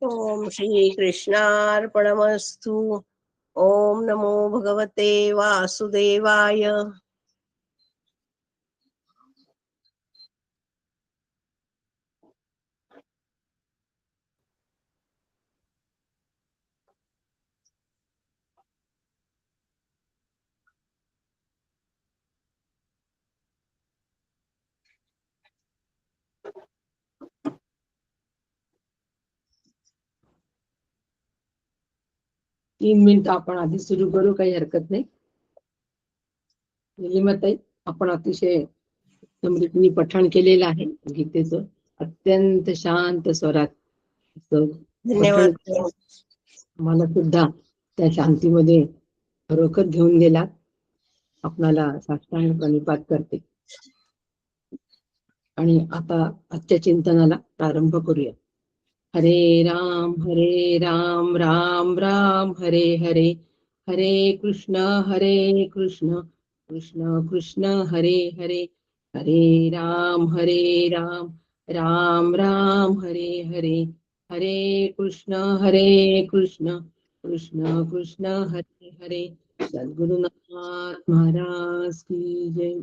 ओम श्री कृष्णार्पणमस्तु. ओम नमो भगवते वासुदेवाय. तीन मिनिटं आपण आधी सुरू करू, काही हरकत नाही. निलिमाताई, आपण अतिशय समृद्धीने पठण केलेलं आहे गीतेचं, अत्यंत शांत स्वरात धन्यवाद. पठण. मला सुद्धा त्या शांतीमध्ये खरोखर घेऊन गेला. आपणाला साष्टांग प्रणिपात करते आणि आता आजच्या चिंतनाला प्रारंभ करूया. हरे राम राम राम हरे हरे, हरे कृष्ण कृष्ण कृष्ण हरे हरे, हरे राम राम राम हरे हरे, हरे कृष्ण कृष्ण कृष्ण हरे हरे. सद्गुरुनाथ महाराज की जय.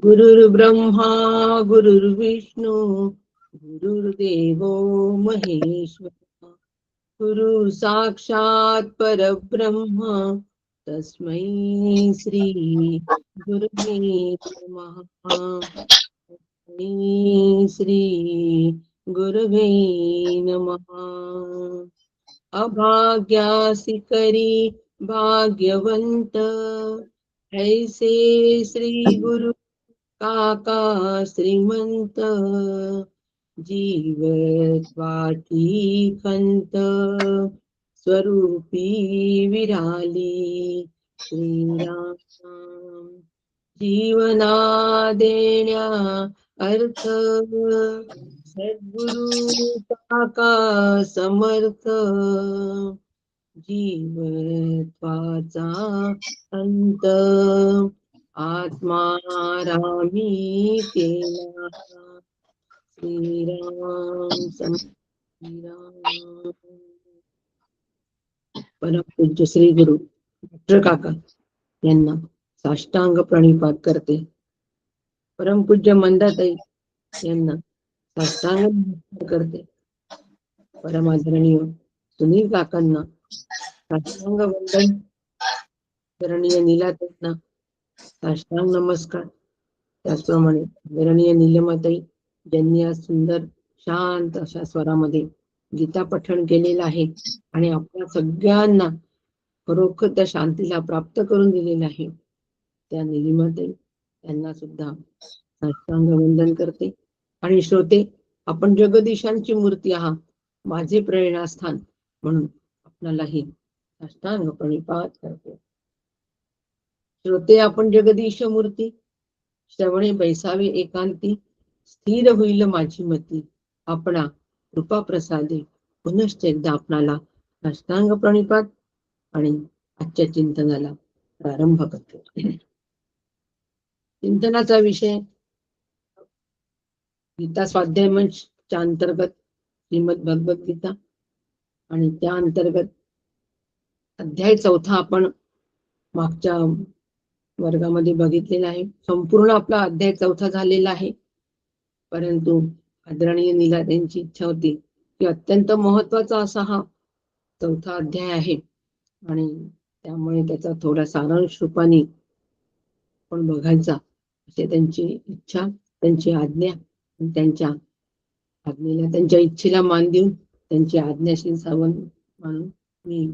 गुरुर्ब्रह्मा गुरुर्विष्णू गुरुर्देवो महेश्वर, गुरु साक्षात परब्रह्म तस्मै श्री गुरुवे नमः. श्री गुरुवे नमः. अभाग्यासी करी भाग्यवंत, ऐसे श्री गुरु काका श्रीमंत, जीवत्वाची खंत स्वरूपी विराली श्रीराम. जीवना देण्या अर्थ सद्गुरु काका समर्थ, जीवत्वाचा अंत आत्मा रामी केला. श्रीराम श्रीराम. परमपूज्य श्री गुरु डॉक्टर काका यांना साष्टांग प्रणिपात करते. परमपूज्य मंदाताई यांना साष्टांग नमस्कार करते. परमादरणीय सुनील काकांना साष्टांग वंदन. आदरणीय नीलाताईंना साष्टांग नमस्कार. त्याचप्रमाणे आदरणीय निलमाताई ज्यांनी आज सुंदर शांत अशा स्वरामध्ये गीता पठण केलेलं आहे आणि आपल्या सगळ्यांना खरोखर त्या शांतीला प्राप्त करून दिलेलं आहे, त्या निलिमाताई त्यांना सुद्धा साष्टांग वंदन करते. आणि श्रोते, आपण जगदीशांची मूर्ती आहात, माझे प्रेरणास्थान म्हणून आपल्यालाही साष्टांग प्रणिपात करते. श्रोते, आपण जगदीश मूर्ती, श्रवणे बैसावे एकांती, स्थिर होईल माझी मती, आपणा कृपा प्रसादे पुनश्च एकदा आपणाला साष्टांग प्रणिपात. आणि आजच्या चिंतनाला प्रारंभ करतो. चिंतनाचा विषय गीता स्वाध्याय मंचच्या अंतर्गत श्रीमद भगवद्गीता, आणि त्या अंतर्गत अध्याय 4 आपण मागच्या वर्गामध्ये बघितलेला आहे. संपूर्ण आपला अध्याय 4 झालेला आहे, परंतु आदरणीय नीलाताईंची इच्छा होती की अत्यंत महत्वाचा असा हा 4 अध्याय आहे आणि त्यामुळे त्याचा थोडा सारांश रूपाने पण बघायचा असे त्यांची इच्छा, त्यांची आज्ञा. त्यांच्या आज्ञेला, त्यांच्या इच्छेला मान देऊन त्यांची आज्ञाशील सावध मानून मी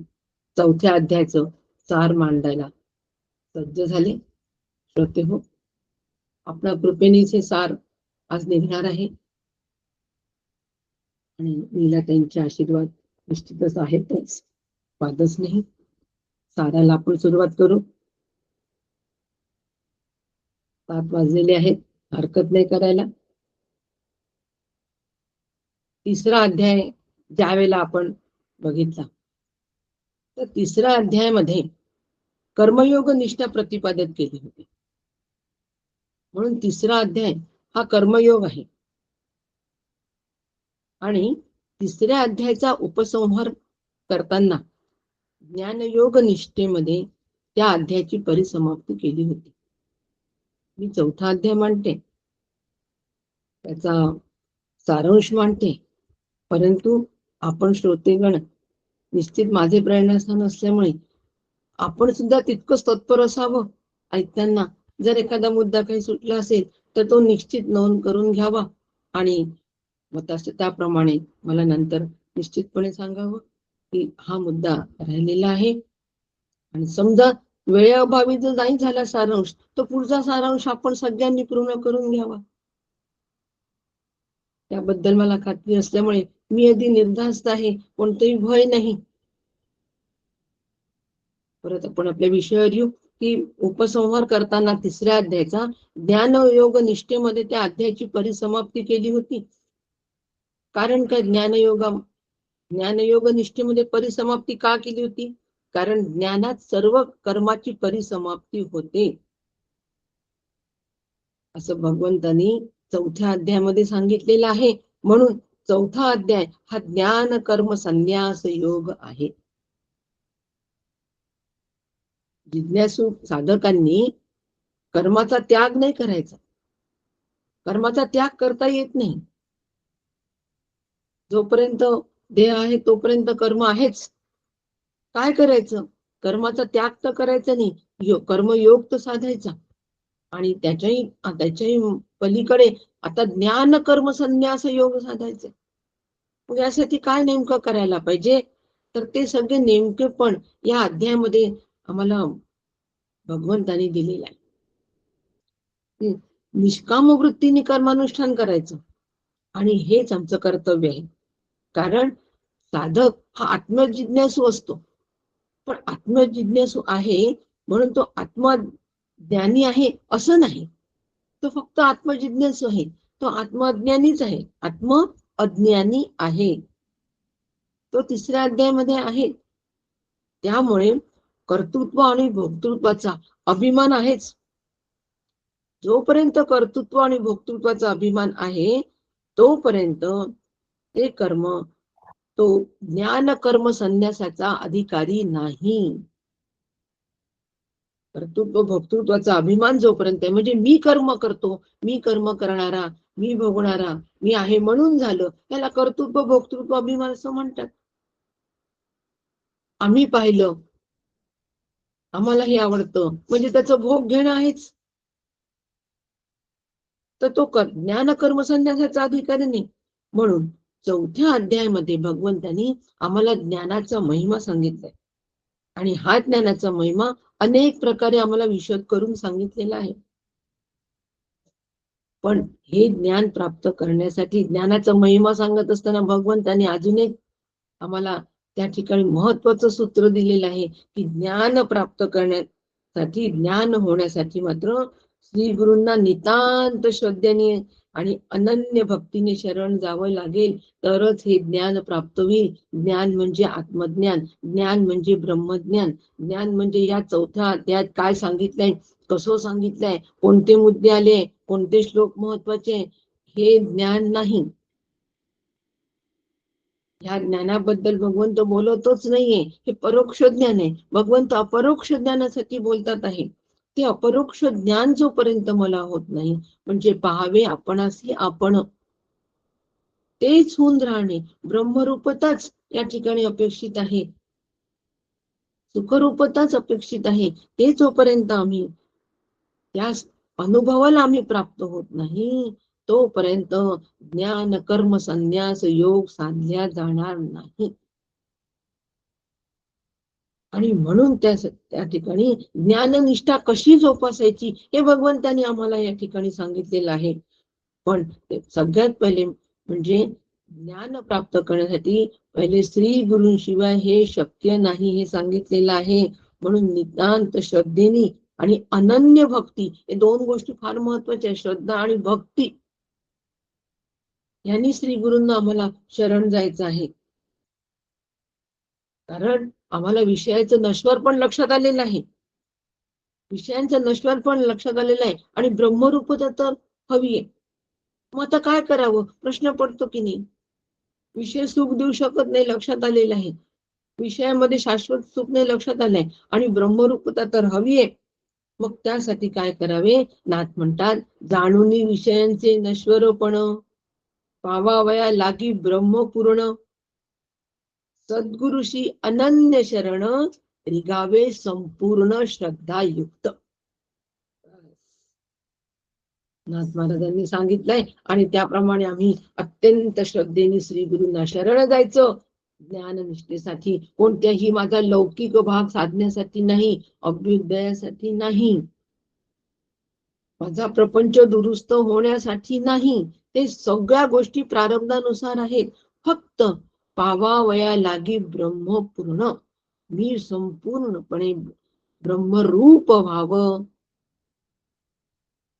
4थ्या अध्यायाचं सार मांडायला सज्ज झाले. श्रोते हो, आपल्या कृपेनेचे सार आज निघणार आहे आणि नीलाताईंचे आशीर्वाद निश्चितच आहेतच, वादच नाही. साराला आपण सुरुवात करू. 7 वाजलेले आहेत, हरकत नाही करायला. 3रा अध्याय ज्या वेळेला आपण बघितला, तर 3ऱ्या अध्यायामध्ये कर्मयोग निष्ठा प्रतिपादित केली होती. म्हणून 3रा अध्याय हा कर्मयोग आहे. आणि तिसऱ्या अध्यायाचा उपसंहार करताना ज्ञानयोग निष्ठेमध्ये त्या अध्यायाची परिसमाप्ती केली होती. मी चौथा अध्याय मांडते, त्याचा सारांश मांडते, परंतु आपण श्रोतेगण निश्चित माझे प्रेरणास्थान असल्यामुळे आपण सुद्धा तितकंच तत्पर असावं ऐकताना. जर एखादा मुद्दा काही सुटला असेल तर तो निश्चित नोंद करून घ्यावा आणि मग त्याप्रमाणे मला नंतर निश्चितपणे सांगावं की हा मुद्दा राहिलेला आहे. आणि समजा वेळेअभावी जर नाही झाला सारांश, तर पुढचा सारांश आपण सगळ्यांनी पूर्ण करून घ्यावा. त्याबद्दल मला खात्री असल्यामुळे मी अगदी निर्धास्त आहे, कोणतंही भय नाही. परत आपण आपल्या विषयावर येऊ की उपसंहार करताना तिसऱ्या अध्यायाचा ज्ञानयोग निष्ठेमध्ये त्या अध्यायाची परिसमाप्ती केली होती. कारण काय ज्ञानयोग निष्ठेमध्ये परिसमाप्ती का केली होती? कारण ज्ञानात सर्व कर्माची परिसमाप्ती होते असं भगवंतांनी चौथ्या अध्यायामध्ये सांगितलेलं आहे. म्हणून चौथा अध्याय हा ज्ञान कर्म संन्यास योग आहे. जिज्ञासू साधकांनी कर्माचा त्याग नाही करायचा. कर्माचा त्याग करता येत नाही. जोपर्यंत देह आहे तोपर्यंत कर्म आहेच. काय करायचं? कर्माचा त्याग तर करायचा नाही, कर्मयोग तर साधायचा. आणि त्याच्याही पलीकडे आता ज्ञान कर्म संन्यास योग साधायचे. मग यासाठी काय नेमकं करायला पाहिजे? तर ते सगळे नेमके पण या अध्यायामध्ये आम्हाला भगवंतांनी दिलेलं आहे. निष्काम वृत्तीने कर्मानुष्ठान करायचं आणि हेच आमचं कर्तव्य आहे. कारण साधक हा आत्मजिज्ञासू असतो. पण आत्मजिज्ञासू आहे म्हणून तो आत्मज्ञानी आहे असं नाही. तो फक्त आत्मजिज्ञासू आहे, तो आत्मअज्ञानीच आहे, आत्म अज्ञानी आहे. तो तिसऱ्या अध्यायामध्ये आहे. त्यामुळे कर्तृत्व आणि भोक्तृत्वाचा अभिमान आहेच. जोपर्यंत कर्तृत्व आणि भोक्तृत्वाचा अभिमान आहे तोपर्यंत ते कर्म तो ज्ञान कर्म संन्यासाचा अधिकारी नाही. कर्तृत्व भोक्तृत्वाचा अभिमान जोपर्यंत आहे, म्हणजे मी कर्म करतो, मी कर्म करणारा, मी भोगणारा, मी आहे म्हणून झालं, त्याला कर्तृत्व भोक्तृत्व अभिमान असं म्हणतात. आम्ही पाहिलं, आम्हाला हे आवडतं, म्हणजे त्याचं भोग घेणं आहेच. तर तो ज्ञान कर्म संन्यासाचा अधिकारी नाही. म्हणून चौथ्या अध्यायामध्ये भगवंतांनी आम्हाला ज्ञानाचा महिमा सांगितलाय आणि हा ज्ञानाचा महिमा अनेक प्रकारे आम्हाला विशद करून सांगितलेला आहे. पण हे ज्ञान प्राप्त करण्यासाठी ज्ञानाचा महिमा सांगत असताना भगवंतांनी अजून एक आम्हाला त्या ठिकाणी महत्वाचं सूत्र दिलेलं आहे की ज्ञान प्राप्त करण्यासाठी, ज्ञान होण्यासाठी मात्र श्री गुरूंना नितांत श्रद्धेने आणि अनन्य भक्तीने शरण जावं लागेल, तरच हे ज्ञान प्राप्त होईल. ज्ञान म्हणजे आत्मज्ञान, ज्ञान म्हणजे ब्रह्मज्ञान. ज्ञान म्हणजे या चौथ्या अध्यायात काय सांगितलंय, कसं सांगितलंय, कोणते मुद्दे आले, कोणते श्लोक महत्वाचे, हे ज्ञान नाही. ह्या ज्ञानाबद्दल भगवंत बोलतच नाहीये, हे परोक्ष ज्ञान आहे. भगवंत अपरोक्ष ज्ञानासाठी बोलतात आहे. ते अपरोक्ष ज्ञान जोपर्यंत मला होत नाही, म्हणजे पाहावे आपणासी आपण, तेच होऊन राहणे, ब्रह्मरूपताच या ठिकाणी अपेक्षित आहे, सुखरूपताच अपेक्षित आहे. ते जोपर्यंत आम्ही त्या अनुभवाला आम्ही प्राप्त होत नाही तोपर्यंत ज्ञान कर्म संन्यास योग साधल्या जाणार नाही. आणि म्हणून त्या ठिकाणी ज्ञाननिष्ठा कशी जोपासायची हे भगवंतांनी आम्हाला या ठिकाणी सांगितलेलं आहे. पण सगळ्यात पहिले म्हणजे ज्ञान प्राप्त करण्यासाठी पहिले श्री गुरूंशिवाय हे शक्य नाही हे सांगितलेलं आहे. म्हणून नितांत श्रद्धेने आणि अनन्य भक्ती, हे दोन गोष्टी फार महत्वाच्या आहेत, श्रद्धा आणि भक्ती. यांनी श्री गुरूंना आम्हाला शरण जायचं आहे. कारण आम्हाला विषयाचं नश्वर पण लक्षात आलेलं आहे, विषयांचं नश्वर पण लक्षात आलेलं आहे आणि ब्रह्मरूपता तर हवी आहे. मग आता काय करावं प्रश्न पडतो की नाही. विषय सुख देऊ शकत नाही लक्षात आलेलं आहे. विषयामध्ये शाश्वत सुख नाही लक्षात आलंय आणि ब्रह्मरूपता तर हवी आहे. मग त्यासाठी काय करावे? नाथ म्हणतात, जाणून विषयांचे नश्वरपण, पावावया लागी ब्रह्मपूर्ण, सद्गुरुशी अनन्य शरण, रिगावे संपूर्ण श्रद्धायुक्त. नाथ महाराजांनी सांगितलंय आणि त्याप्रमाणे आम्ही अत्यंत श्रद्धेने श्री गुरूंना शरण जायचं. ज्ञाननिष्ठेसाठी, कोणत्याही माझा लौकिक भाग साधण्यासाठी नाही, अभ्युदयासाठी नाही, माझा प्रपंच दुरुस्त होण्यासाठी नाही. ते सगळ्या गोष्टी प्रारब्धानुसार आहेत. फक्त पावावया लागी ब्रह्मपूर्ण, मी संपूर्णपणे ब्रह्मरूप व्हावं,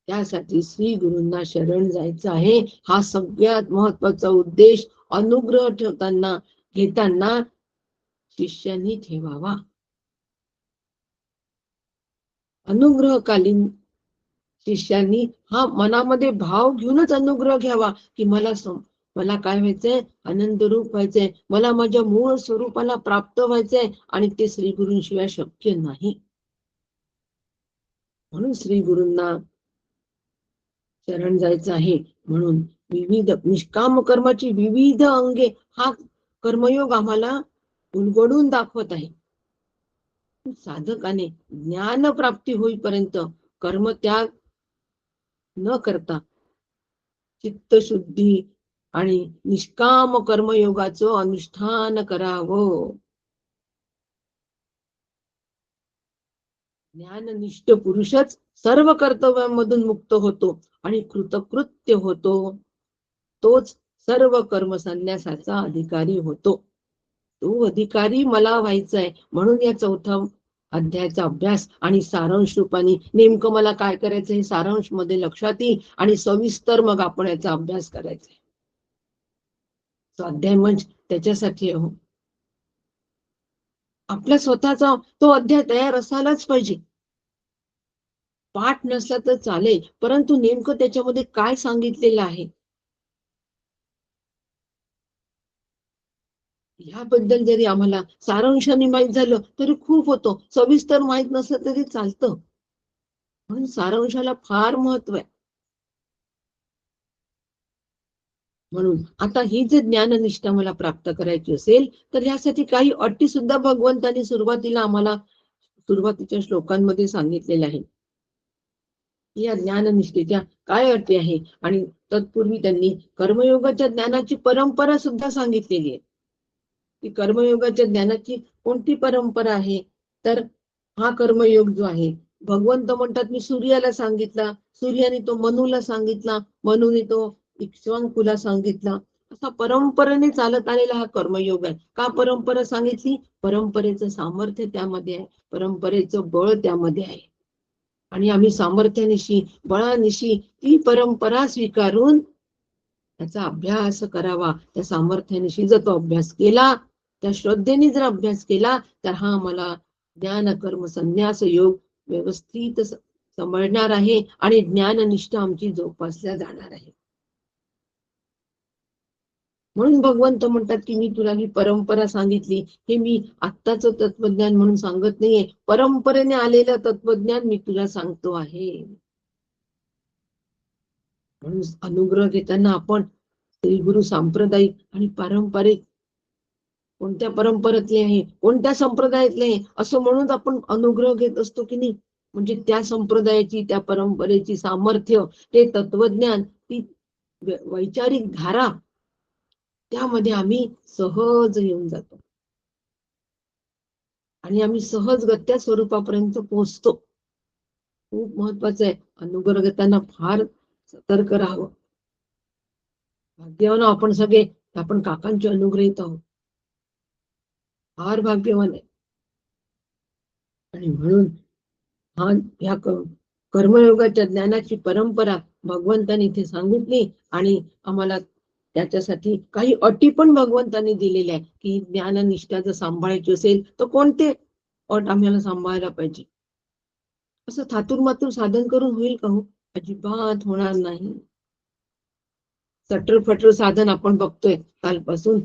त्यासाठी श्री गुरूंना शरण जायचं आहे. हा सगळ्यात महत्वाचा उद्देश अनुग्रह ठेवताना घेताना शिष्यांनी ठेवावा. अनुग्रहकालीन शिष्यांनी हा मनामध्ये भाव घेऊनच अनुग्रह घ्यावा की मला काय व्हायचंय? आनंद रूप व्हायचंय, मला माझ्या मूळ स्वरूपाला प्राप्त व्हायचंय आणि ते श्री गुरूंशिवाय शक्य नाही. म्हणून श्री गुरूंना शरण जायचं आहे. म्हणून विविध निष्काम कर्माची विविध अंगे हा कर्मयोग आम्हाला उलगडून दाखवत आहे. साधकाने ज्ञान प्राप्ती होईपर्यंत कर्मत्याग न करता चित्तशुद्धी आणि निष्काम कर्मयोगाचं अनुष्ठान करावं. ज्ञाननिष्ठ पुरुषच सर्व कर्तव्यांमधून मुक्त होतो आणि कृतकृत्य होतो. तोच सर्व कर्म संन्यासाचा अधिकारी होतो. तो अधिकारी मला व्हायचा आहे. म्हणून या 4थ्या अध्यायाचा अभ्यास आणि सारांश रूपाने नेमकं मला काय करायचं हे सारांश मध्ये लक्षात येईल आणि सविस्तर मग आपण याचा अभ्यास करायचा. स्वाध्याय मंच त्याच्यासाठी हो. आपला स्वतःचा तो अध्याय तयार असायलाच पाहिजे. पाठ नसला तर चालेल, परंतु नेमकं त्याच्यामध्ये काय सांगितलेलं आहे ह्याबद्दल जरी आम्हाला सारांशाने माहित झालं तरी खूप होतो. सविस्तर माहित नसलं तरी चालतं. म्हणून सारांशाला फार महत्व आहे. म्हणून आता ही जे ज्ञाननिष्ठा मला प्राप्त करायची असेल तर यासाठी काही अटी सुद्धा भगवंतांनी सुरुवातीला आम्हाला सुरुवातीच्या श्लोकांमध्ये सांगितलेल्या आहे. या ज्ञाननिष्ठेच्या काय अटी आहे आणि तत्पूर्वी त्यांनी कर्मयोगाच्या ज्ञानाची परंपरा सुद्धा सांगितलेली आहे. की कर्मयोगाच्या ज्ञानाची कोणती परंपरा आहे? तर हा कर्मयोग जो आहे, भगवंत म्हणतात मी सूर्याला सांगितला, सूर्याने तो मनूला सांगितला, मनूने तो इक्ष्वाकुला सांगितला. असा परंपरेने चालत आलेला हा कर्मयोग आहे. का परंपरा सांगितली? परंपरेचं सामर्थ्य त्यामध्ये आहे, परंपरेचं बळ त्यामध्ये आहे. आणि आम्ही सामर्थ्यानिशी बळानिशी ती परंपरा स्वीकारून त्याचा अभ्यास करावा. त्या सामर्थ्यानिशी जर तो अभ्यास केला, त्या श्रद्धेने जर अभ्यास केला तर हा मला ज्ञान कर्म संन्यास योग व्यवस्थित समजणार आहे आणि ज्ञाननिष्ठा आमची जोपासल्या जाणार आहे. म्हणून भगवंत म्हणतात की मी तुला ही परंपरा सांगितली, हे मी आत्ताच तत्वज्ञान म्हणून सांगत नाहीये, परंपरेने आलेलं तत्वज्ञान मी तुला सांगतो आहे. म्हणून अनुग्रह घेताना आपण श्रीगुरु सांप्रदायिक आणि पारंपरिक कोणत्या परंपरेतले आहे, कोणत्या संप्रदायातले आहे असं म्हणून आपण अनुग्रह घेत असतो की नाही. म्हणजे त्या संप्रदायाची त्या परंपरेची सामर्थ्य, ते तत्वज्ञान, ती वैचारिक धारा त्यामध्ये आम्ही सहज येऊन जातो आणि आम्ही सहजगत्या स्वरूपापर्यंत पोहोचतो. खूप महत्वाचं आहे. अनुग्रह घेताना फार सतर्क राहावं. भाग्यवान आपण सगळे, आपण काकांचे अनुग्रहित आहोत. फार भाग्यवान आहे. आणि म्हणून हा ह्या कर्मयोगाच्या ज्ञानाची परंपरा भगवंतांनी इथे सांगितली आणि आम्हाला त्याच्यासाठी काही अटी पण भगवंतांनी दिलेल्या आहे की ज्ञाननिष्ठा जर सांभाळायची असेल तर कोणते अट आम्हाला सांभाळायला पाहिजे. असं थातूर मातूर साधन करून होईल का? हो, अजिबात होणार नाही. सटर फटर साधन आपण बघतोय कालपासून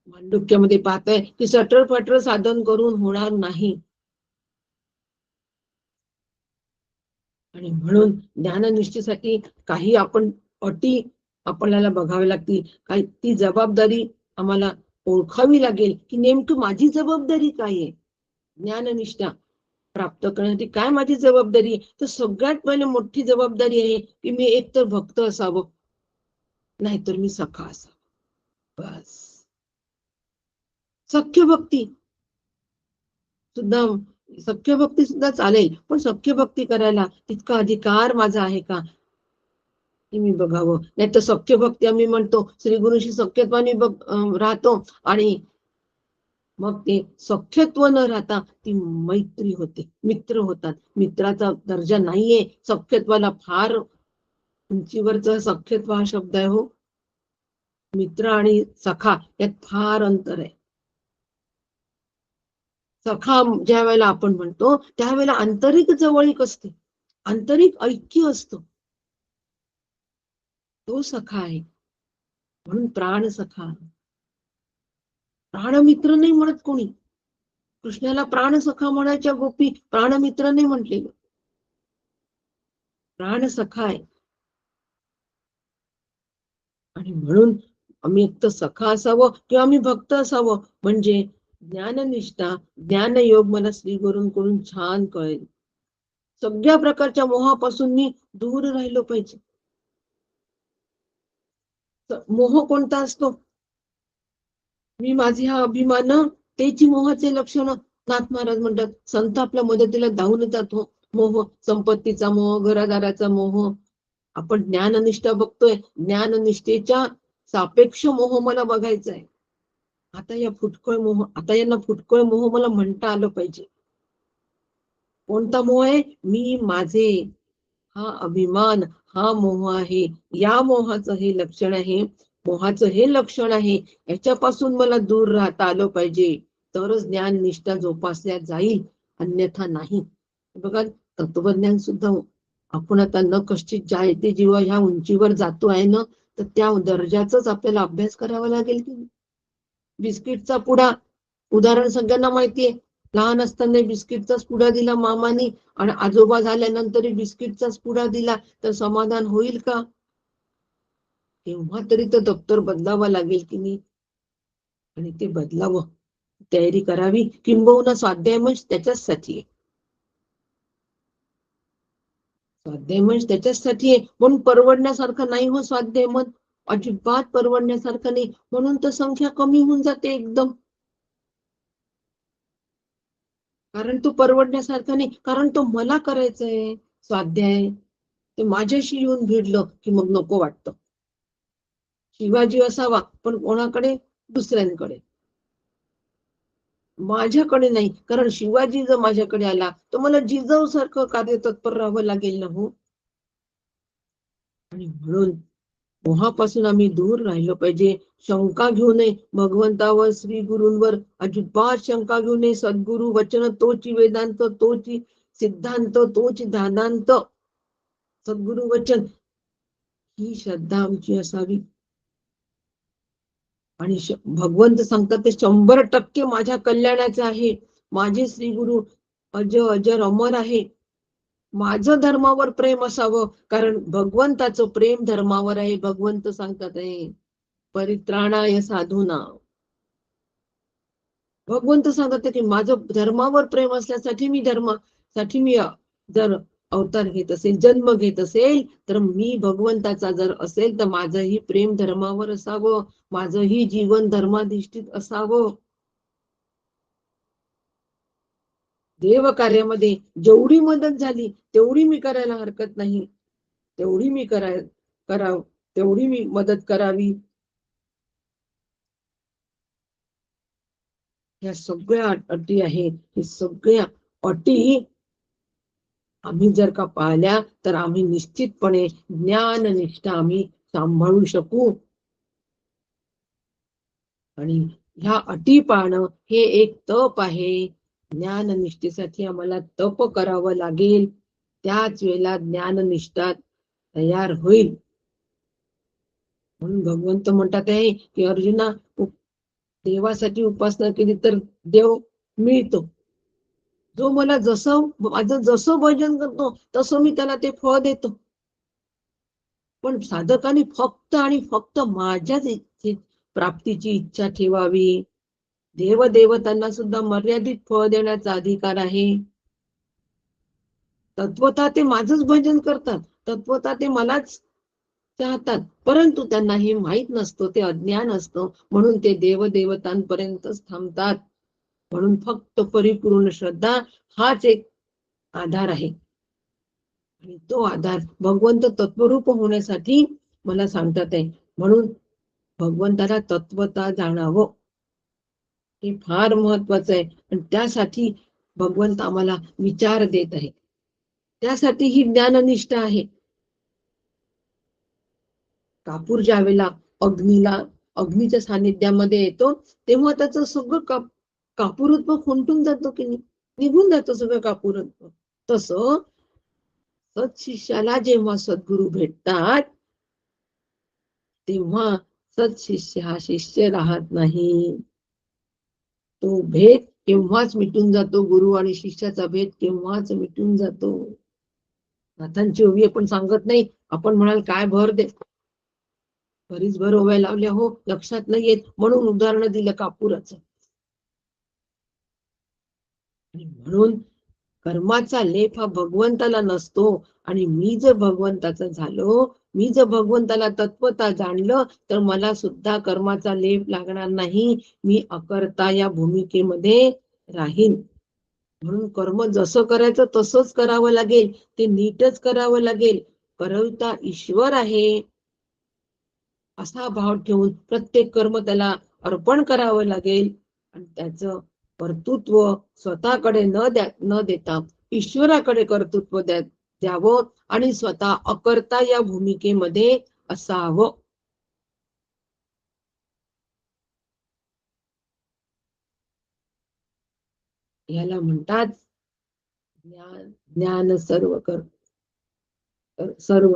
मांडुक्यामध्ये पाहतोय की सटर फटर साधन करून होणार नाही. आणि म्हणून ज्ञाननिष्ठेसाठी काही आपण अटी आपल्याला बघावी लागतील. काही ती जबाबदारी आम्हाला ओळखावी लागेल की नेमकी माझी जबाबदारी काय आहे. ज्ञाननिष्ठा प्राप्त करण्यासाठी काय माझी जबाबदारी आहे. तर सगळ्यात पहिले मोठी जबाबदारी आहे की मी एक तर भक्त असावं, नाहीतर मी सखा असावं. बस. सख्य भक्ती सुद्धा सख्य भक्ती सुद्धा चालेल, पण सख्य भक्ती करायला तितका अधिकार माझा आहे का हे मी बघावं. नाही तर सख्य भक्ती आम्ही म्हणतो श्री गुरुशी सख्यत्वाने राहतो आणि मग ते सख्यत्व न राहता ती मैत्री होते, मित्र होतात. मित्राचा दर्जा नाहीये, सख्यत्वाला फार उंचीवरचा सख्यत्व हा शब्द आहे हो. मित्र आणि सखा यात फार अंतर आहे. सखा ज्या वेळेला आपण म्हणतो त्यावेळेला आंतरिक जवळीक असते, आंतरिक ऐक्य असतं, तो सखा आहे. म्हणून प्राण सखा. प्राणमित्र नाही म्हणत कोणी. कृष्णाला प्राण सखा म्हणायच्या गोपी प्राणमित्र नाही म्हटलेलं, प्राण सखा आहे. आणि म्हणून आम्ही एक तर सखा असावं किंवा आम्ही भक्त असावं, म्हणजे ज्ञाननिष्ठा ज्ञानयोग मला श्री गुरूंकडून छान कळेल. सगळ्या प्रकारच्या मोहापासून मी दूर राहिलो पाहिजे. मोह कोणता असतो? मी माझे हा अभिमान, त्याची मोहाचे लक्षण. नाथ महाराज म्हणतात संत आपल्या मदतीला धावून येतात हो. मोह, संपत्तीचा मोह, घरादाराचा मोह. आपण ज्ञाननिष्ठा बघतोय, ज्ञाननिष्ठेच्या सापेक्ष मोह मला बघायचा आहे. आता यांना फुटकळ मोह मला म्हणता आलं पाहिजे. कोणता मोह आहे? मी माझे, हा अभिमान, हा मोह आहे. या मोहाचं हे लक्षण आहे, मोहाचं हे लक्षण आहे. याच्यापासून मला दूर राहता आलं पाहिजे, तरच ज्ञान निष्ठा जोपासल्या जाईल, अन्यथा नाही. बघा तत्वज्ञान सुद्धा आपण आता न कष्टित ज्या येते जेव्हा ह्या उंचीवर जातो आहे ना, तर त्या दर्जाचाच आपल्याला अभ्यास करावा लागेल की. बिस्किटचा पुडा उदाहरण सगळ्यांना माहितीये. लहान असताना बिस्किटचाच पुडा दिला मामानी आणि आजोबा झाल्यानंतर बिस्किटचाच पुडा दिला तर समाधान होईल का? तेव्हा तरी तर दप्तर बदलावं लागेल की नाही. आणि ते बदलावं, तयारी करावी. किंबहुना स्वाध्याय मंच त्याच्याचसाठी आहे. स्वाध्याय मंच त्याच्याचसाठी आहे. म्हणून परवडण्यासारखं नाही हो स्वाध्याय मन, अजिबात परवडण्यासारखं नाही. म्हणून तर संख्या कमी होऊन जाते एकदम. कारण तो परवडण्यासारखा नाही, कारण तो मला करायचंय स्वाध्याय. ते माझ्याशी येऊन भिडलं की मग नको वाटतं. शिवाजी असावा पण कोणाकडे? दुसऱ्यांकडे. माझ्याकडे नाही, कारण शिवाजी जर माझ्याकडे आला तर मला जिजाऊ सारखं कार्य तत्पर राहावं लागेल ना हो. आणि म्हणून मोहापासून आम्ही दूर राहिलो पाहिजे. शंका घेऊ नये भगवंतावर, श्री गुरूंवर अजिबात शंका घेऊ नये. सद्गुरु वचन तोची वेदांत, तोची सिद्धांत, तोची दानांत. सद्गुरु वचन ही श्रद्धा आमची असावी. आणि भगवंत सांगतात ते 100% माझ्या कल्याणाचे आहे. माझे श्री गुरु अज अजर अमर आहे. माझं धर्मावर प्रेम असावं, कारण भगवंताचं प्रेम धर्मावर आहे. भगवंत सांगतात आहे परित्राणाय साधूना. भगवंत सांगतात की माझं धर्मावर प्रेम असल्यासाठी मी धर्मासाठी मी जर अवतार घेत असेल, जन्म घेत असेल, तर मी भगवंताचा जर असेल तर माझंही प्रेम धर्मावर असावं, माझंही जीवन धर्माधिष्ठित असावं. देव कार्यामध्ये जेवढी मदत झाली तेवढी मी करायला हरकत नाही, तेवढी मी करावं, तेवढी मी मदत करावी. ह्या सगळ्या अटी आहेत. ही सगळ्या अटी आम्ही जर का पाळल्या तर आम्ही निश्चितपणे ज्ञाननिष्ठा आम्ही सांभाळू शकू. आणि ह्या अटी पाळणं हे एक तप आहे. ज्ञाननिष्ठेसाठी आम्हाला तप करावं लागेल. त्याच वेळेला ज्ञाननिष्ठा तयार होईल. म्हणून भगवंत म्हणतात आहे की अर्जुना, देवासाठी उपासना केली तर देव मिळतो. जो मला माझं जसं भजन करतो तसं मी त्याला ते फळ देतो. पण साधकांनी फक्त आणि फक्त माझ्याच प्राप्तीची इच्छा ठेवावी. देवदेवतांना सुद्धा मर्यादित फळ देण्याचा अधिकार आहे. तत्वतः ते माझंच भजन करतात, तत्वतः ते मलाच चाहतात, परंतु त्यांना हे माहित नसतं, ते अज्ञान असतं, म्हणून ते देवदेवतांपर्यंतच थांबतात. म्हणून फक्त परिपूर्ण श्रद्धा हाच एक आधार आहे. आणि तो आधार भगवंत तत्वरूप होण्यासाठी मला सांगतात आहे. म्हणून भगवंताला तत्वता जाणावं हे फार महत्वाचं आहे. आणि त्यासाठी भगवंत आम्हाला विचार देत आहे. त्यासाठी ही ज्ञाननिष्ठा आहे. कापूर ज्या वेळेला अग्नीच्या सानिध्यामध्ये येतो तेव्हा त्याचं सगळं कापूरत्व खुंटून जातो की नाही, निघून जातं सगळं कापूरत्व. तसं सत्शिष्याला जेव्हा सद्गुरू भेटतात तेव्हा सत्शिष्य हा शिष्य राहत नाही. तो भेद केव्हाच मिटून जातो. गुरु आणि शिष्याचा भेद केव्हाच मिटून जातो. नाथांची ओवी आपण सांगत नाही, आपण म्हणाल काय भर दे, बरीच भर ओव्या लावल्या हो, लक्षात नाही येत, म्हणून उदाहरण दिलं कापुराचं. म्हणून कर्माचा लेप हा भगवंताला नसतो. आणि मी जर भगवंताचा झालो, मी जर भगवंताला तत्वता जाणलं, तर मला सुद्धा कर्माचा लेप लागणार नाही. मी अकर्ता या भूमिकेमध्ये राहीन. म्हणून कर्म जसं करायचं तसंच करावं लागेल, ते नीटच करावं लागेल. करविता ईश्वर आहे असा भाव ठेवून प्रत्येक कर्म त्याला अर्पण करावं लागेल. आणि त्याचं कर्तृत्व स्वतःकडे न देता ईश्वराकडे कर्तृत्व द्यावं आणि स्वतः अकर्ता या भूमिकेमध्ये असावं. याला म्हणतात ज्ञान सर्व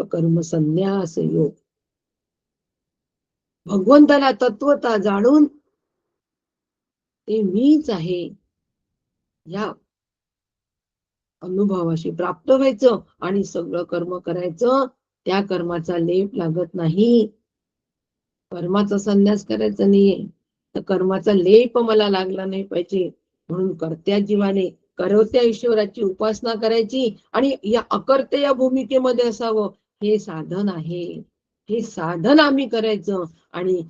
कर्म संन्यास योग. भगवंताला तत्वता जाणून ते मीच आहे या अनुभवाशी प्राप्त व्हायचं आणि सगळं कर्म करायचं. त्या कर्माचा लेप लागत नाही. कर्माचा संन्यास करायचा नाहीये, तर कर्माचा लेप मला लागला नाही पाहिजे. म्हणून कर्त्या जीवाने करवत्या ईश्वराची उपासना करायची आणि या अकर्ते या भूमिकेमध्ये असावं, हे साधन आहे. हे साधन आम्ही करायचं. आणि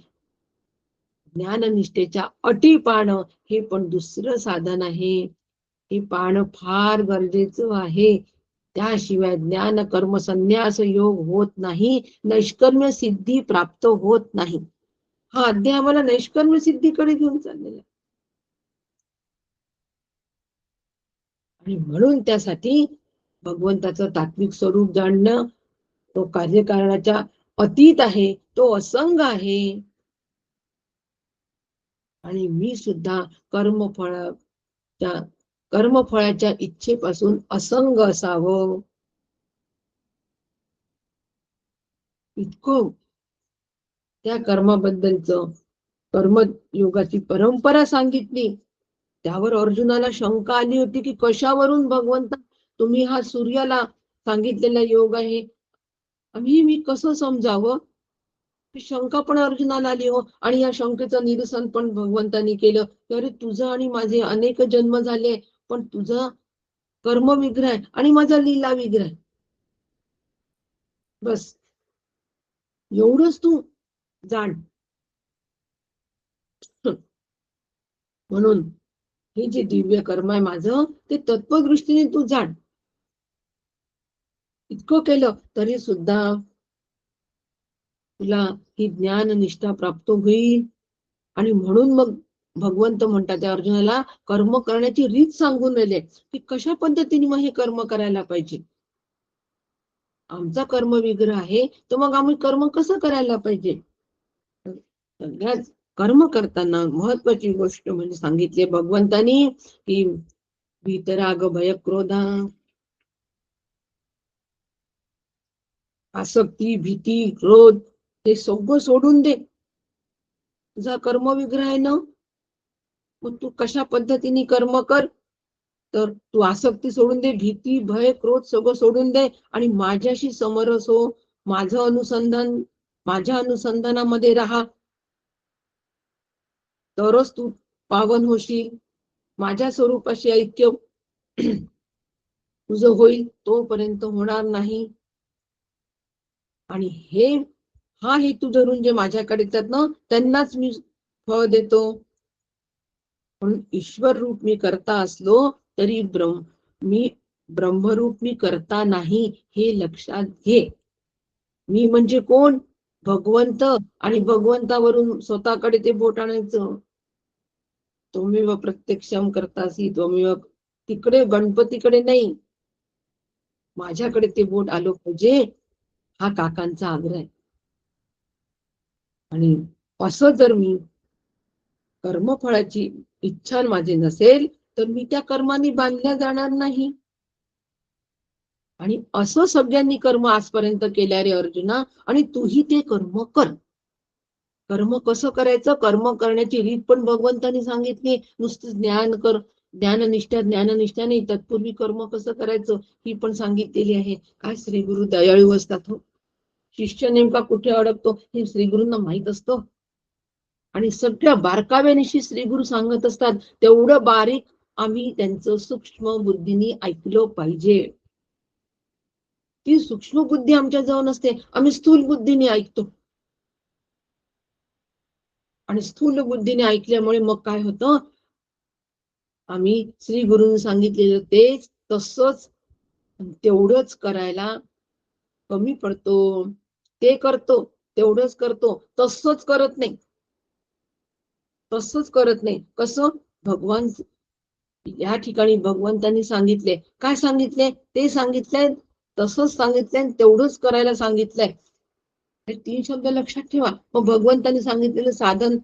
ज्ञाननिष्ठेच्या अटी पाळणं हे पण दुसरं साधन आहे. हे पाळणं फार गरजेचं आहे. त्याशिवाय ज्ञान कर्म संन्यास योग होत नाही, नैष्कर्म्य सिद्धी प्राप्त होत नाही. हा अध्याय आम्हाला नैष्कर्म्य सिद्धीकडे घेऊन चाललेला. आणि म्हणून त्यासाठी भगवंताचं तात्विक स्वरूप जाणणं, तो कार्यकारणाच्या अतीत आहे, तो असंग आहे. आणि मी सुद्धा कर्मफळाच्या इच्छेपासून असंग असावं. इतकं त्या कर्माबद्दलचं कर्मयोगाची परंपरा सांगितली. त्यावर अर्जुनाला शंका आली होती की कशावरून भगवंत तुम्ही हा सूर्याला सांगितलेला योग आहे, मी कसं समजावं. शंका पण अर्जुनाला आली हो. आणि या शंकेचं निरसन पण भगवंतांनी केलं. अरे तुझं आणि माझे अनेक जन्म झाले, पण तुझा कर्म विग्रह आणि माझा लीला विग्रह, बस एवढंच तू जाण. म्हणून हे जे दिव्य कर्म आहे माझं, ते तत्वदृष्टीने तू जाण. इतकं केलं तरी सुद्धा तुला ही ज्ञान निष्ठा प्राप्त होईल. आणि म्हणून मग भगवंत म्हणतात त्या अर्जुनाला कर्म करण्याची रीत सांगून राहिले की कशा पद्धतीने मग हे कर्म करायला पाहिजे. आमचा कर्म विग्रह आहे, तर मग आम्ही कर्म कसं करायला पाहिजे. सगळ्यात कर्म करताना महत्वाची गोष्ट म्हणजे सांगितले भगवंतानी की भीतराग भय क्रोधा, आसक्ती भीती क्रोध ते सगळं सोडून दे. तुझा कर्मविग्रह आहे ना, मग तू कशा पद्धतीने कर्म कर. तर तू आसक्ती सोडून दे, भीती, भय, क्रोध सगळं सोडून दे आणि माझ्याशी समरस हो. माझ्या अनुसंधानामध्ये राहा, तरच तू पावन होशील. माझ्या स्वरूपाशी ऐक्य तुझं होईल, तोपर्यंत होणार नाही. आणि हा हेतू धरून जे माझ्याकडे येतात ना, त्यांनाच मी फळ देतो. म्हणून ईश्वर रूप मी करता असलो तरी मी ब्रह्मरूप मी करता नाही, हे लक्षात घे. मी म्हणजे कोण? भगवंत. आणि भगवंतावरून स्वतःकडे ते बोट आणायचं. त्वमेव प्रत्यक्षम करतासी त्वमेव, तिकडे गणपतीकडे नाही, माझ्याकडे ते बोट आलं पाहिजे, हा काकांचा आग्रह आहे. आणि असं जर मी कर्मफळाची इच्छा माझी नसेल तर मी त्या कर्माने बांधल्या जाणार नाही. आणि असं सगळ्यांनी कर्म आजपर्यंत केल्या रे अर्जुना, आणि तूही ते कर्म कर. कर्म कसं करायचं? कर्म करण्याची रीत पण भगवंतांनी सांगितली. नुसतं ज्ञाननिष्ठा नाही, तत्पूर्वी कर्म कसं करायचं ही पण सांगितलेली आहे. काय श्री गुरु दयाळू असतात हो. शिष्य नेमका कुठे अडकतो हे श्री गुरूंना माहित असतं. आणि सगळ्या बारकाव्यानिशी श्री गुरु सांगत असतात. तेवढं बारीक आम्ही त्यांचं सूक्ष्म बुद्धीने ऐकलं पाहिजे. ती सूक्ष्म बुद्धी आमच्या जवळ नसते, आम्ही स्थूल बुद्धीने ऐकतो. आणि स्थूल बुद्धीने ऐकल्यामुळे मग काय होतं, आम्ही श्री गुरूंनी सांगितलेलं तेच तसंच तेवढंच करायला कमी पडतो. ते करतो तेवढंच करतो, तसंच करत नाही. कसं? भगवान या ठिकाणी भगवंतांनी सांगितले, काय सांगितले? ते सांगितलंय तसंच सांगितलंय, तेवढंच करायला सांगितलंय. हे 3 शब्द लक्षात ठेवा. मग भगवंतांनी सांगितलेलं साधन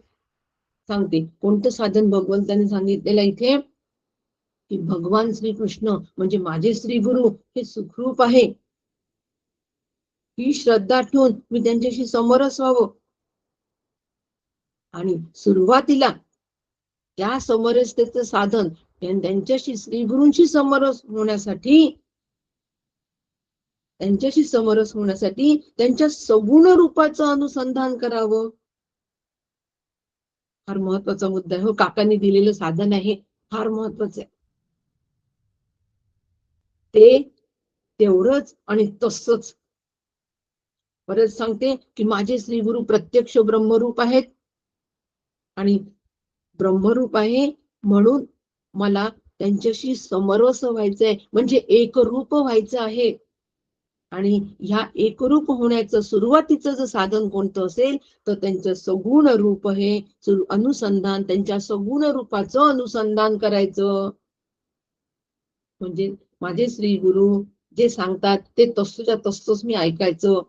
सांगते. कोणतं साधन भगवंतांनी सांगितलेलं इथे? की भगवान श्रीकृष्ण म्हणजे माझे श्री गुरु हे सुखरूप आहे, ही श्रद्धा ठेवून मी त्यांच्याशी समरस व्हावं. आणि सुरुवातीला त्या समरसतेचं साधन त्यांच्याशी श्री गुरूंशी समरस होण्यासाठी त्यांच्या सगुण रूपाचं अनुसंधान करावं. फार महत्वाचा मुद्दा आहे हो. काकांनी दिलेलं साधन आहे, फार महत्वाचं आहे. ते तेवढंच आणि तसंच. परत सांगते की माझे श्री गुरु प्रत्यक्ष ब्रह्मरूप आहेत आणि ब्रह्मरूप आहे म्हणून मला त्यांच्याशी समरस व्हायचंय, म्हणजे एकरूप व्हायचं आहे. आणि ह्या एकरूप होण्याचं सुरुवातीचं जर साधन कोणतं असेल तर त्यांचं सगुण रूप हे अनुसंधान, त्यांच्या सगुण रूपाचं अनुसंधान करायचं. म्हणजे माझे श्री गुरु जे सांगतात ते तसंच्या तसंच मी ऐकायचं.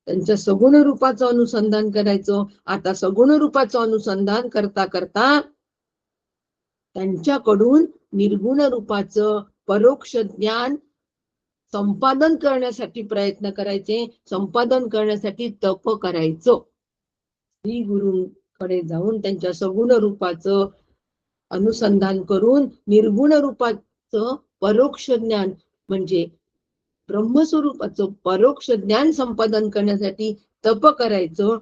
त्यांच्या सगुण रूपाचं अनुसंधान करायचं. आता सगुण रूपाचं अनुसंधान करता करता त्यांच्याकडून निर्गुण रूपाचं परोक्ष ज्ञान संपादन करण्यासाठी प्रयत्न करायचे, संपादन करण्यासाठी तप करायचं. श्री गुरूंकडे जाऊन त्यांच्या सगुण रूपाचं अनुसंधान करून निर्गुण रूपाचं परोक्ष ज्ञान म्हणजे ब्रह्मस्वरूपाचं परोक्ष ज्ञान संपादन करण्यासाठी तप करायचं.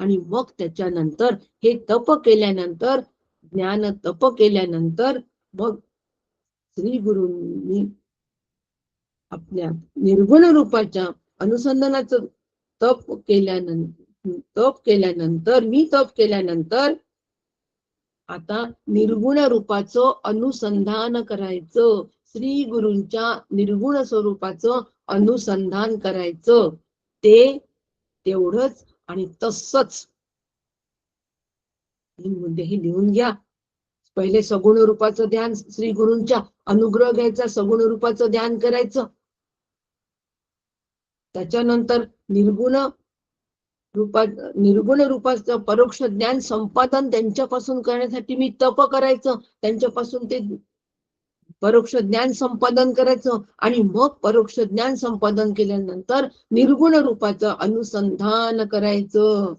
आणि मग त्याच्यानंतर हे तप केल्यानंतर, ज्ञान तप केल्यानंतर मग श्री गुरूंनी आपल्या निर्गुण रूपाच्या अनुसंधानाचं तप केल्यानंतर आता निर्गुण रूपाचं अनुसंधान करायचं. श्री गुरूंच्या निर्गुण स्वरूपाचं अनुसंधान करायचं. ते तेवढंच आणि तसंच. मुद्दे हे लिहून घ्या. पहिले सगुण रूपाचं ध्यान, श्री गुरूंच्या अनुग्रह घ्यायचा, सगुण रूपाचं ध्यान करायचं. त्याच्यानंतर निर्गुण रूपाचं परोक्ष ज्ञान संपादन त्यांच्यापासून करण्यासाठी मी तप करायचं. त्यांच्यापासून ते परोक्ष ज्ञान संपादन करायचं आणि मग परोक्ष ज्ञान संपादन केल्यानंतर निर्गुण रूपाचं अनुसंधान करायचं.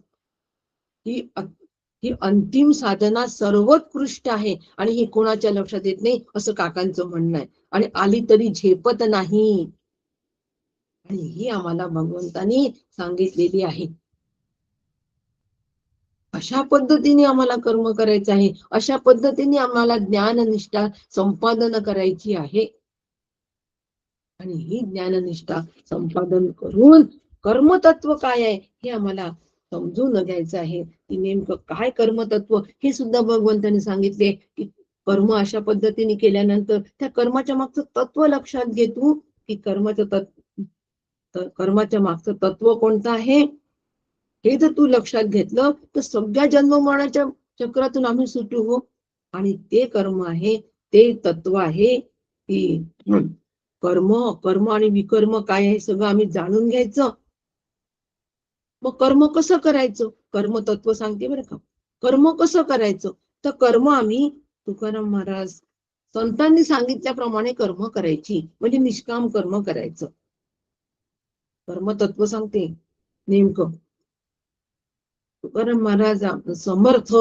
ही अंतिम साधना सर्वोत्कृष्ट आहे आणि ही कोणाच्या लक्षात येत नाही असं काकांचं म्हणणं आहे. आणि आली तरी झेपत नाही. आणि ही आम्हाला भगवंतानी सांगितलेली आहे. अशा पद्धतीने आम्हाला कर्म करायचं आहे. अशा पद्धतीने आम्हाला ज्ञाननिष्ठा संपादन करायची आहे. आणि ही ज्ञाननिष्ठा संपादन करून कर्मतत्व काय आहे हे आम्हाला समजून घ्यायचं आहे. की नेमकं काय कर्मतत्व हे सुद्धा भगवंतांनी सांगितले. की कर्म अशा पद्धतीने केल्यानंतर त्या कर्माच्या मागचं तत्व लक्षात घे तू. की कर्माच्या मागचं तत्व कोणतं आहे हे जर तू लक्षात घेतलं तर सगळ्या जन्म मरणाच्या चक्रातून आम्ही सुटू हो. आणि ते कर्म आहे, ते तत्व आहे की कर्म आणि विकर्म काय आहे सगळं आम्ही जाणून घ्यायचं. मग कर्म कसं करायचं, कर्म तत्व सांगते बरं का. कर्म कसं करायचं तर कर्म आम्ही तुकाराम महाराज संतांनी सांगितल्याप्रमाणे कर्म करायची म्हणजे निष्काम कर्म करायचं. कर्म तत्व सांगते नेमकं. तुकाराम महाराज समर्थ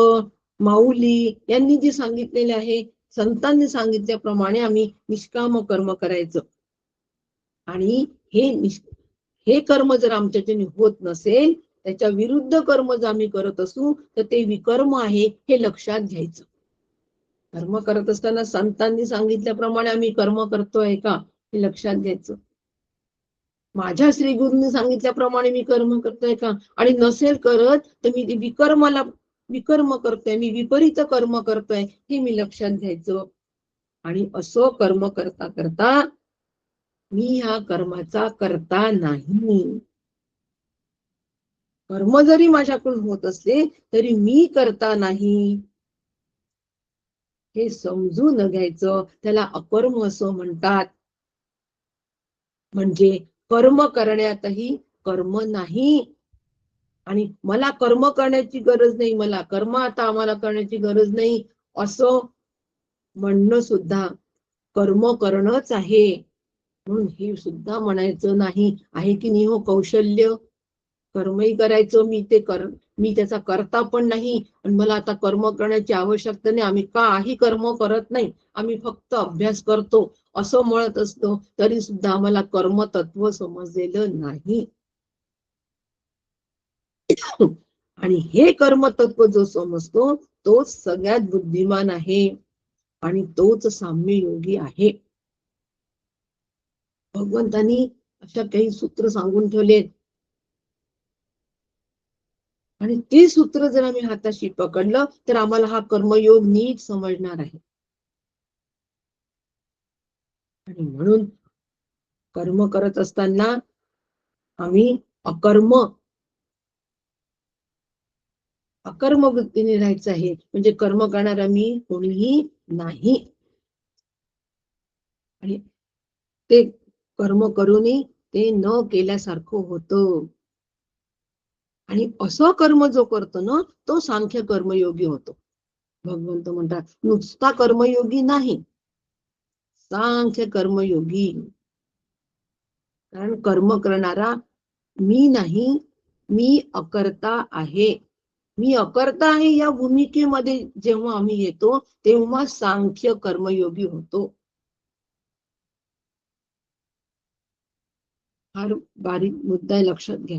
माऊली यांनी जे सांगितलेले आहे, संतांनी सांगितल्याप्रमाणे आम्ही निष्काम कर्म करायचं. आणि हे कर्म जर आमच्याच्याने होत नसेल, त्याच्या विरुद्ध कर्म जर आम्ही करत असू तर ते विकर्म आहे हे लक्षात घ्यायचं. कर्म करत असताना संतांनी सांगितल्याप्रमाणे आम्ही कर्म करतोय का हे लक्षात घ्यायचं. माझ्या श्री गुरूंनी सांगितल्याप्रमाणे मी कर्म करतोय का, आणि नसेल करत तर मी विकर्म करतोय, मी विपरीत कर्म करतोय हे मी लक्षात घ्यायचं. आणि असं कर्म करता करता मी ह्या कर्माचा करता नाही. कर्म जरी माझ्याकडून होत असले तरी मी करता नाही हे समजून घ्यायचं. त्याला अकर्म असं म्हणतात. म्हणजे कर्म करण्यातही कर्म नाही. आणि मला कर्म करण्याची गरज नाही, मला कर्म आता आम्हाला करण्याची गरज नाही असं म्हणणं सुद्धा कर्म करणंच आहे. म्हणून हे सुद्धा म्हणायचं नाही आहे की नाही हो कौशल्य. कर्मही करायचं मी त्याचा करता पण नाही आणि मला आता कर्म करण्याची आवश्यकता नाही, आम्ही काही कर्म करत नाही, आम्ही फक्त अभ्यास करतो असं म्हणत असतो तरी सुद्धा आम्हाला कर्मतत्व समजलेलं नाही. आणि हे कर्मतत्व जो समजतो तोच सगळ्यात बुद्धिमान आहे आणि तोच साम्य योगी आहे. भगवंतांनी अशा काही सूत्र सांगून ठेवलेत आणि ते सूत्र जर आम्ही हाताशी पकडलं तर आम्हाला हा कर्मयोग नीट समजणार आहे. आणि म्हणून कर्म करत असताना आम्ही अकर्म वृत्तीने राहायचं आहे. म्हणजे कर्म करणारा मी कोणीही नाही. आणि ते कर्म करूनही ते न केल्यासारखं होतं. आणि असं कर्म जो करतो ना तो सांख्य कर्मयोगी होतो. भगवंत म्हणतात नुसता कर्मयोगी नाही, सांख्य कर्मयोगी. कारण कर्म करणारा मी नाही, मी अकर्ता आहे. मी अकर्ता आहे या भूमिकेमध्ये जेव्हा आम्ही येतो तेव्हा सांख्य कर्मयोगी होतो. फार बारीक मुद्दा आहे, लक्षात घ्या.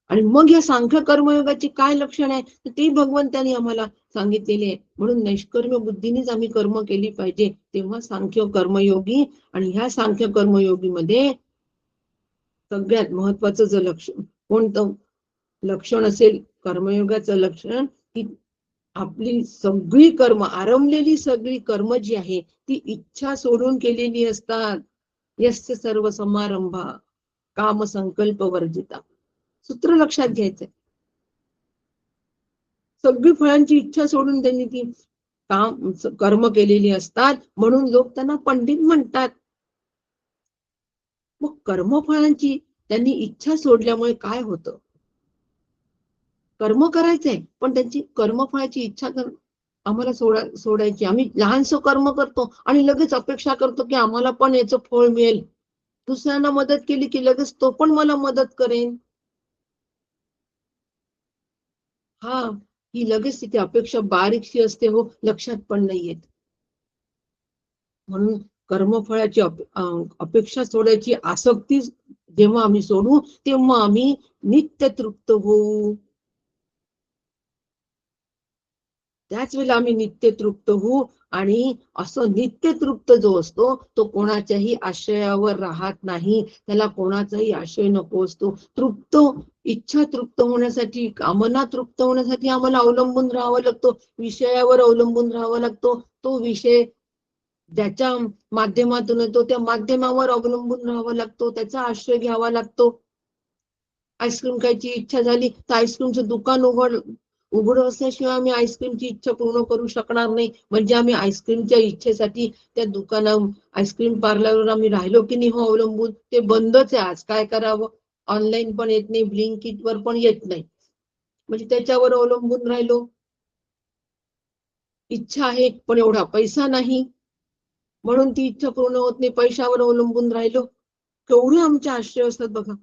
आणि मग या सांख्य कर्मयोगाची काय लक्षण आहे तर ते भगवंतांनी आम्हाला सांगितलेले आहे. म्हणून नैष्कर्म्य बुद्धीनेच आम्ही कर्म केली पाहिजे तेव्हा सांख्य कर्मयोगी. आणि ह्या सांख्य कर्मयोगीमध्ये सगळ्यात महत्वाचं जर लक्षण कोणतं लक्षण असेल कर्मयोगाचं लक्षण की आपली सगळी कर्म आरंभलेली सगळी कर्म जी आहे ती इच्छा सोडून केलेली असतात. यस्य सर्व समारंभा काम संकल्प वर्जिता. सूत्र लक्षात घ्यायचंय. सगळी फळांची इच्छा सोडून त्यांनी ती कर्म केलेली असतात म्हणून लोक त्यांना पंडित म्हणतात. मग कर्मफळांची त्यांनी इच्छा सोडल्यामुळे काय होतं? कर्म करायचंय पण त्यांची कर्मफळाची इच्छा आम्हाला सोडायची. आम्ही लहानसं कर्म करतो आणि लगेच अपेक्षा करतो की आम्हाला पण याचं फळ मिळेल. दुसऱ्यांना मदत केली की लगेच तो पण मला मदत करेन. हा, ही लगेच तिथे अपेक्षा बारीकशी असते हो, लक्षात पण नाही येत. म्हणून कर्मफळाची अपेक्षा सोडायची आसक्ती जेव्हा आम्ही सोडू तेव्हा आम्ही नित्य तृप्त होऊ. त्याच वेळेला आम्ही नित्य तृप्त होऊ. आणि असं नित्य तृप्त जो असतो तो कोणाच्याही आश्रयावर राहत नाही. त्याला कोणाचाही आश्रय नको असतो. इच्छा तृप्त होण्यासाठी, कामना तृप्त होण्यासाठी आम्हाला अवलंबून राहावं लागतो, विषयावर अवलंबून राहावं लागतो. तो विषय ज्याच्या माध्यमातून येतो त्या माध्यमावर अवलंबून राहावा लागतो, त्याचा आश्रय घ्यावा लागतो. आईस्क्रीम खायची इच्छा झाली तर आईस्क्रीमचं दुकान उघड असल्याशिवाय आम्ही आईस्क्रीमची इच्छा पूर्ण करू शकणार नाही. म्हणजे आम्ही आईस्क्रीमच्या इच्छेसाठी त्या आईस्क्रीम पार्लरवर आम्ही राहिलो की नाही हो अवलंबून. ते बंदच आहे आज. काय करावं? ऑनलाईन पण येत नाही, ब्लिंकिट वर पण येत नाही. म्हणजे त्याच्यावर अवलंबून राहिलो. इच्छा आहे पण एवढा पैसा नाही, म्हणून ती इच्छा पूर्ण होत नाही. पैशावर अवलंबून राहिलो. केवढे आमचे आश्रय असतात बघा.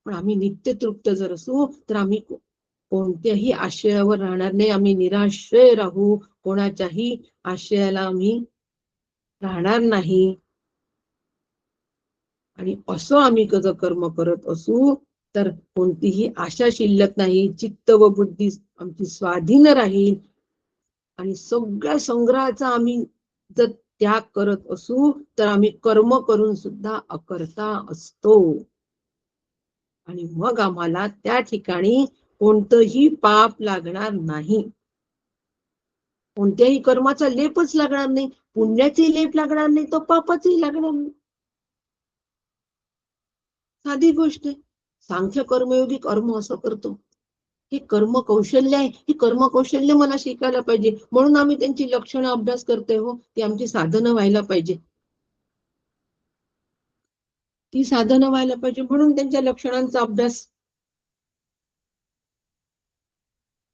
पण आम्ही नित्य तृप्त जर असू तर आम्ही कोणत्याही आश्रयावर राहणार नाही. आम्ही निराश्रय राहू. कोणाच्याही आश्रयाला आम्ही राहणार नाही. आणि असं आम्ही जर कर्म करत असू तर कोणतीही आशा शिल्लक नाही. चित्त व बुद्धी आमची स्वाधीन राहील. आणि सगळ्या संग्रहाचा आम्ही जर त्याग करत असू तर आम्ही कर्म करून सुद्धा अकर्ता असतो. आणि मग आम्हाला त्या ठिकाणी कोणतंही पाप लागणार नाही. कोणत्याही कर्माचा लेपच लागणार नाही. पुण्याची लेप लागणार नाही तर पापाचही लागणार नाही. साधी गोष्ट आहे. सांख्य कर्मयोगी कर्म असं करतो. हे कर्म कौशल्य आहे. ही कर्म कौशल्य मला शिकायला पाहिजे. म्हणून आम्ही त्यांची लक्षणं अभ्यास करतोय हो. ती आमची साधनं व्हायला पाहिजे. ती साधनं व्हायला पाहिजे म्हणून त्यांच्या लक्षणांचा अभ्यास.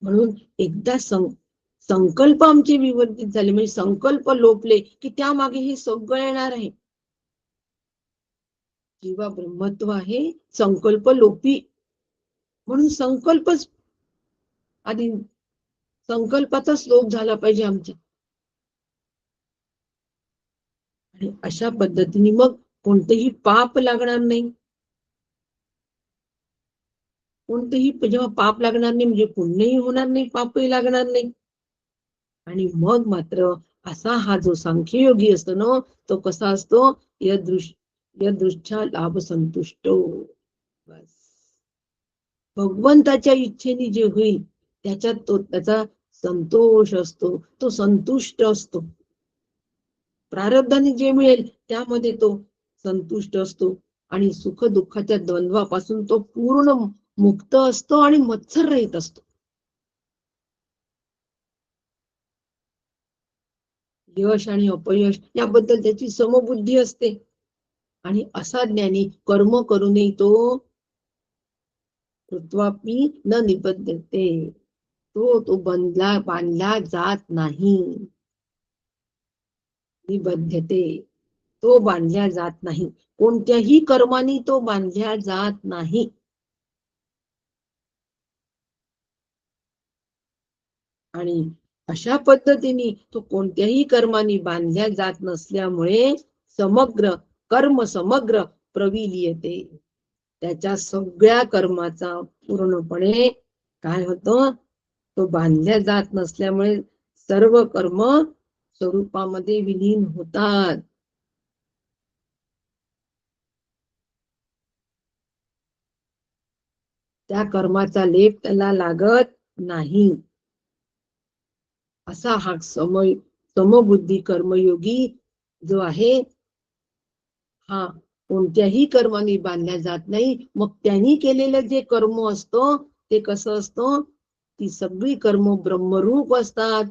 म्हणून एकदा संकल्प आमचे विवर्जित झाले, म्हणजे संकल्प लोपले की त्यामागे हे सगळं येणार आहे. जीवा ब्रह्मत्व आहे, संकल्प लोपी. म्हणून संकल्पच आधी, संकल्पाचाच लोप झाला पाहिजे आमच्या. आणि अशा पद्धतीने मग कोणतेही पाप लागणार नाही. कोणतेही जेव्हा पाप लागणार नाही म्हणजे पुण्यही होणार नाही, पापही लागणार नाही. आणि मग मात्र असा हा जो सांख्ययोगी असतो ना तो कसा असतो? यदृच्छा लाभ संतुष्टो. बस भगवंताच्या इच्छेने जे होईल त्याच्यात तो त्याचा संतोष असतो, तो संतुष्ट असतो. प्रारब्धाने जे मिळेल त्यामध्ये तो संतुष्ट असतो. आणि सुख दुःखाच्या द्वंद्वापासून तो पूर्ण मुक्त असतो आणि मत्सर रहित असतो. यश आणि अपयश याबद्दल त्याची समबुद्धी असते. आणि असा ज्ञानी कर्म करूनही तो कृत्वापि न निबध्यते. तो बांधला जात नाही. निबध्यते, तो बांधल्या जात नाही. कोणत्याही कर्माने तो बांधल्या जात नाही. आणि अशा पद्धतीने तो कोणत्याही कर्माने बांधल्या जात नसल्यामुळे समग्र प्रविलीयते. त्याच्या सगळ्या कर्माचा पूर्णपणे काय होतं? तो बांधल्या जात नसल्यामुळे सर्व कर्म स्वरूपामध्ये विलीन होतात. त्या कर्माचा लेप त्याला लागत नाही. असा हा समबुद्धी कर्मयोगी जो आहे हा कोणत्याही कर्माने बांधल्या जात नाही. मग त्यांनी केलेलं जे कर्म असतो ते कसं असतं? ती सगळी कर्म ब्रह्मरूप असतात.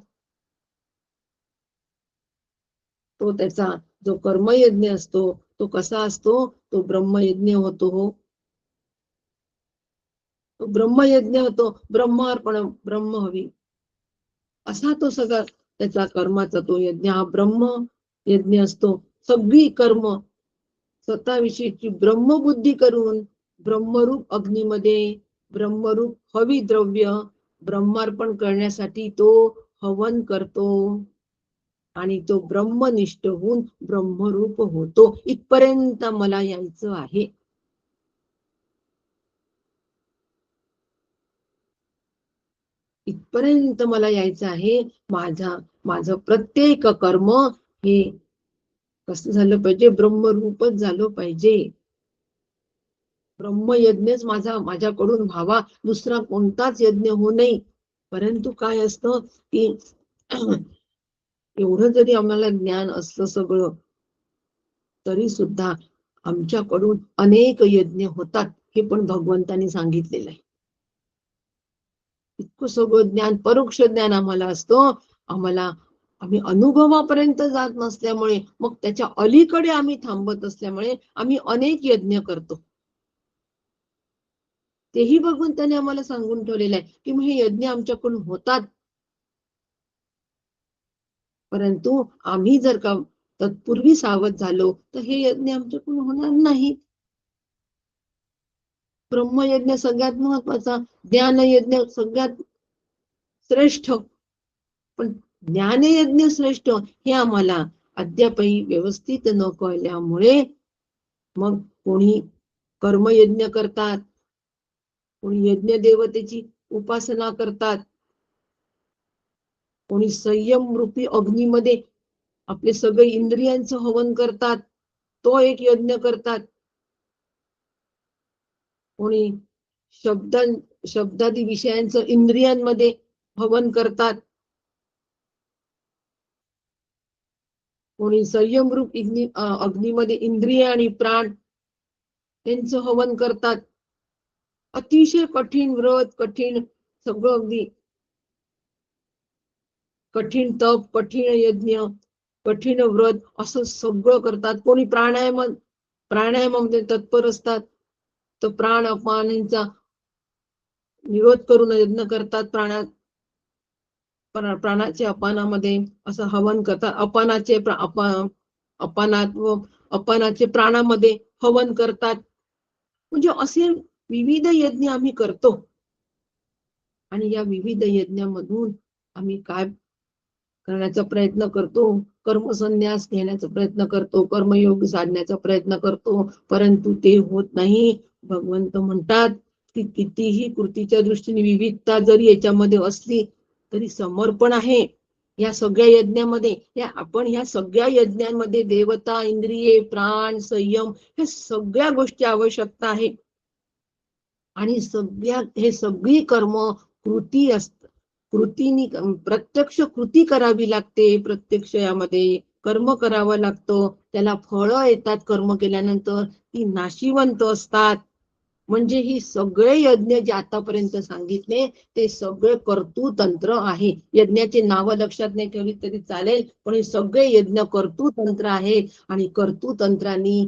तो त्याचा जो कर्मयज्ञ असतो तो कसा असतो? तो ब्रह्मयज्ञ होतो. तो ब्रह्मयज्ञ होतो. ब्रह्मार्पण, ब्रह्म हवी. असा तो सगळा त्याचा कर्माचा तो यज्ञ हा ब्रह्म यज्ञ असतो. सगळी कर्म स्वतःविषयीची ब्रह्मबुद्धी करून ब्रह्मरूप अग्नीमध्ये ब्रह्मरूप हवी द्रव्य ब्रह्मार्पण करण्यासाठी तो हवन करतो आणि तो ब्रह्मनिष्ठ होऊन ब्रह्मरूप होतो. इथपर्यंत मला यायचं आहे. इथपर्यंत मला यायचं आहे. माझं प्रत्येक कर्म हे कसं झालं पाहिजे, ब्रह्मरूपच झालं पाहिजे. ब्रह्मयज्ञच माझ्याकडून व्हावा, दुसरा कोणताच यज्ञ होऊ नये. परंतु काय असतं की एवढं जरी आम्हाला ज्ञान असलं सगळं तरी सुद्धा आमच्याकडून अनेक यज्ञ होतात, हे पण भगवंतांनी सांगितलेलं आहे. इतकं सगळं ज्ञान, परोक्ष ज्ञान आम्हाला असतो. आम्ही अनुभवापर्यंत जात नसल्यामुळे, मग त्याच्या अलीकडे आम्ही थांबत असल्यामुळे आम्ही अनेक यज्ञ करतो. तेही भगवंताने आम्हाला सांगून ठेवलेलं आहे की मग हे यज्ञ आमच्याकडून होतात, परंतु आम्ही जर का तत्पूर्वी सावध झालो तर हे यज्ञ आमच्याकडून होणार नाही. ब्रह्मयज्ञ सगळ्यात महत्वाचा, ज्ञानयज्ञ सगळ्यात श्रेष्ठ, पण ज्ञानयज्ञ श्रेष्ठ हे आम्हाला अद्यापही व्यवस्थित न कळल्यामुळे मग कोणी कर्मयज्ञ करतात, कोणी यज्ञ देवतेची उपासना करतात, कोणी संयम रूपी अग्नीमध्ये आपले सगळे इंद्रियांचं हवन करतात, तो एक यज्ञ करतात. कोणी शब्दादी विषयांचं इंद्रियांमध्ये हवन करतात, कोणी संयम रूप अग्नीमध्ये इंद्रिय आणि प्राण त्यांचं हवन करतात. अतिशय कठीण व्रत, कठीण सगळं, अगदी कठीण तप, कठीण यज्ञ, कठीण व्रत असं सगळं करतात. कोणी प्राणायामामध्ये तत्पर असतात, तर प्राण अपानांचा निरोध करून यज्ञ करतात. प्राणाचे अपानामध्ये असं हवन करतात. अपानाचे प्राणामध्ये हवन करतात. म्हणजे असे विविध यज्ञ आम्ही करतो. आणि या विविध यज्ञामधून आम्ही काय करण्याचा प्रयत्न करतो, कर्मसन्यास घेण्याचा प्रयत्न करतो, कर्मयोग साधण्याचा प्रयत्न करतो, परंतु ते होत नाही. भगवंत म्हणतात की कितीही कृतीच्या दृष्टीने विविधता जरी याच्यामध्ये असली तरी समर्पण आहे. या सगळ्या यज्ञामध्ये आपण ह्या सगळ्या यज्ञांमध्ये देवता, इंद्रिये, प्राण, संयम हे सगळ्या गोष्टी आवश्यकता आहे. आणि हे सगळी कर्म कृती असत, कृतीनी प्रत्यक्ष कृती करावी लागते. प्रत्यक्ष यामध्ये कर्म करावं लागतं, त्याला फळं येतात. कर्म केल्यानंतर ती नाशिवंत असतात. म्हणजे ही सगळे यज्ञ जे आतापर्यंत सांगितले ते सगळे कर्तृतंत्र आहे. यज्ञाचे नाव लक्षात नाही ठेवली तरी चालेल, पण हे सगळे यज्ञ कर्तृतंत्र आहे. आणि कर्तृतंत्रांनी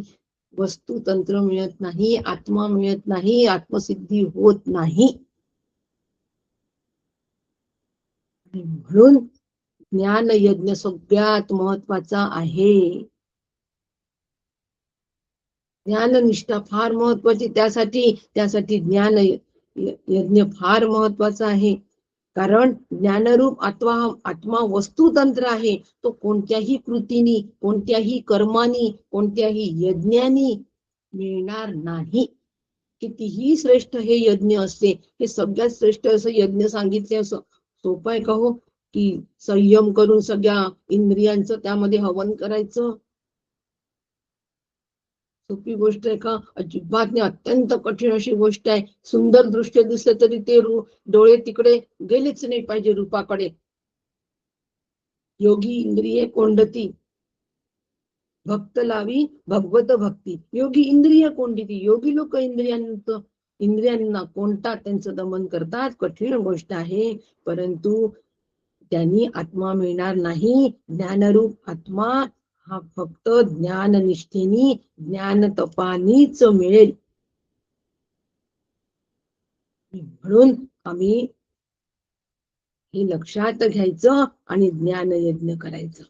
वस्तुतंत्र मिळत नाही, आत्मा मिळत नाही, आत्मसिद्धी होत नाही. म्हणून ज्ञान यज्ञ सगळ्यात महत्वाचा आहे. ज्ञाननिष्ठा फार महत्वाची, त्यासाठी ज्ञान यज्ञ फार महत्वाचा आहे. कारण ज्ञानरूप आत्मा वस्तुतंत्र आहे. तो कोणत्याही कृतीनी, कोणत्याही कर्मानी, कोणत्याही यज्ञानी मिळणार नाही. कितीही श्रेष्ठ हे यज्ञ असते, हे सगळ्यात श्रेष्ठ असं यज्ञ सांगितले असं सोपं आहे का हो, की संयम करून सगळ्या इंद्रियांचं त्यामध्ये हवन करायचं? सोपी गोष्ट आहे का? अजिबात नाही. अत्यंत कठीण अशी गोष्ट आहे. सुंदर दृश्य दिसलं तरी ते डोळे तिकडे गेलेच नाही पाहिजे रूपाकडे. योगी इंद्रिये कोंडती, भक्त लावी भगवत भक्ती. योगी इंद्रिय कोंडती, योगी लोक इंद्रियांना कोणतात, त्यांचं दमन करतात. कठीण गोष्ट आहे, परंतु त्यांनी आत्मा मिळणार नाही. ज्ञानरूप आत्मा हा फक्त ज्ञाननिष्ठेनी, ज्ञान तपानीच मिळेल. म्हणून आम्ही हे लक्षात घ्यायचं आणि ज्ञान यज्ञ करायचं.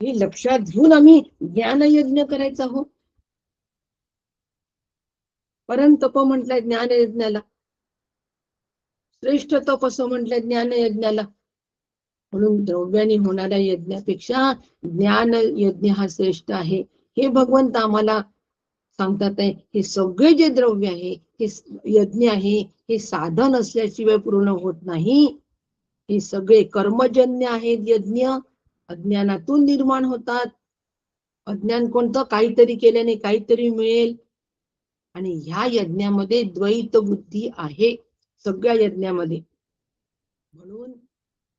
हे लक्षात घेऊन आम्ही ज्ञान यज्ञ करायचा. हो, परंतप म्हटलंय ज्ञान यज्ञाला, श्रेष्ठ तप असं म्हटलंय ज्ञान यज्ञाला. म्हणून द्रव्याने होणाऱ्या यज्ञापेक्षा ज्ञान यज्ञ हा श्रेष्ठ आहे, हे भगवंत आम्हाला सांगतात आहे. हे सगळे जे द्रव्य आहे, हे यज्ञ आहे, हे साधन असल्याशिवाय पूर्ण होत नाही. हे सगळे कर्मजन्य आहेत यज्ञ, अज्ञानातून निर्माण होतात. अज्ञान कोणतं? काहीतरी केल्याने काहीतरी मिळेल. आणि ह्या यज्ञामध्ये द्वैत बुद्धी आहे सगळ्या यज्ञामध्ये. म्हणून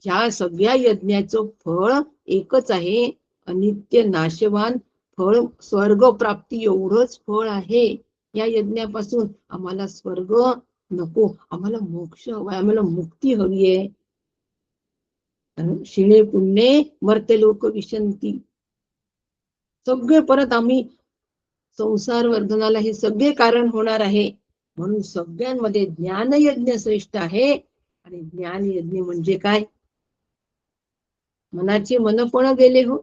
ह्या सगळ्या यज्ञाचं फळ एकच आहे, अनित्य नाशवान फळ, स्वर्ग प्राप्ती एवढंच फळ आहे. या यज्ञापासून आम्हाला स्वर्ग नको, आम्हाला मोक्ष हवाय, आम्हाला मुक्ती हवी आहे. शिणे पुण्ये मर्त्य लोक विशंती. सगळे परत आम्ही संसार वर्धनाला हे सगळे कारण होणार आहे. म्हणून सगळ्यांमध्ये ज्ञान यज्ञ श्रेष्ठ आहे. आणि ज्ञान यज्ञ म्हणजे काय? मनाचे मनपण गेले. हो,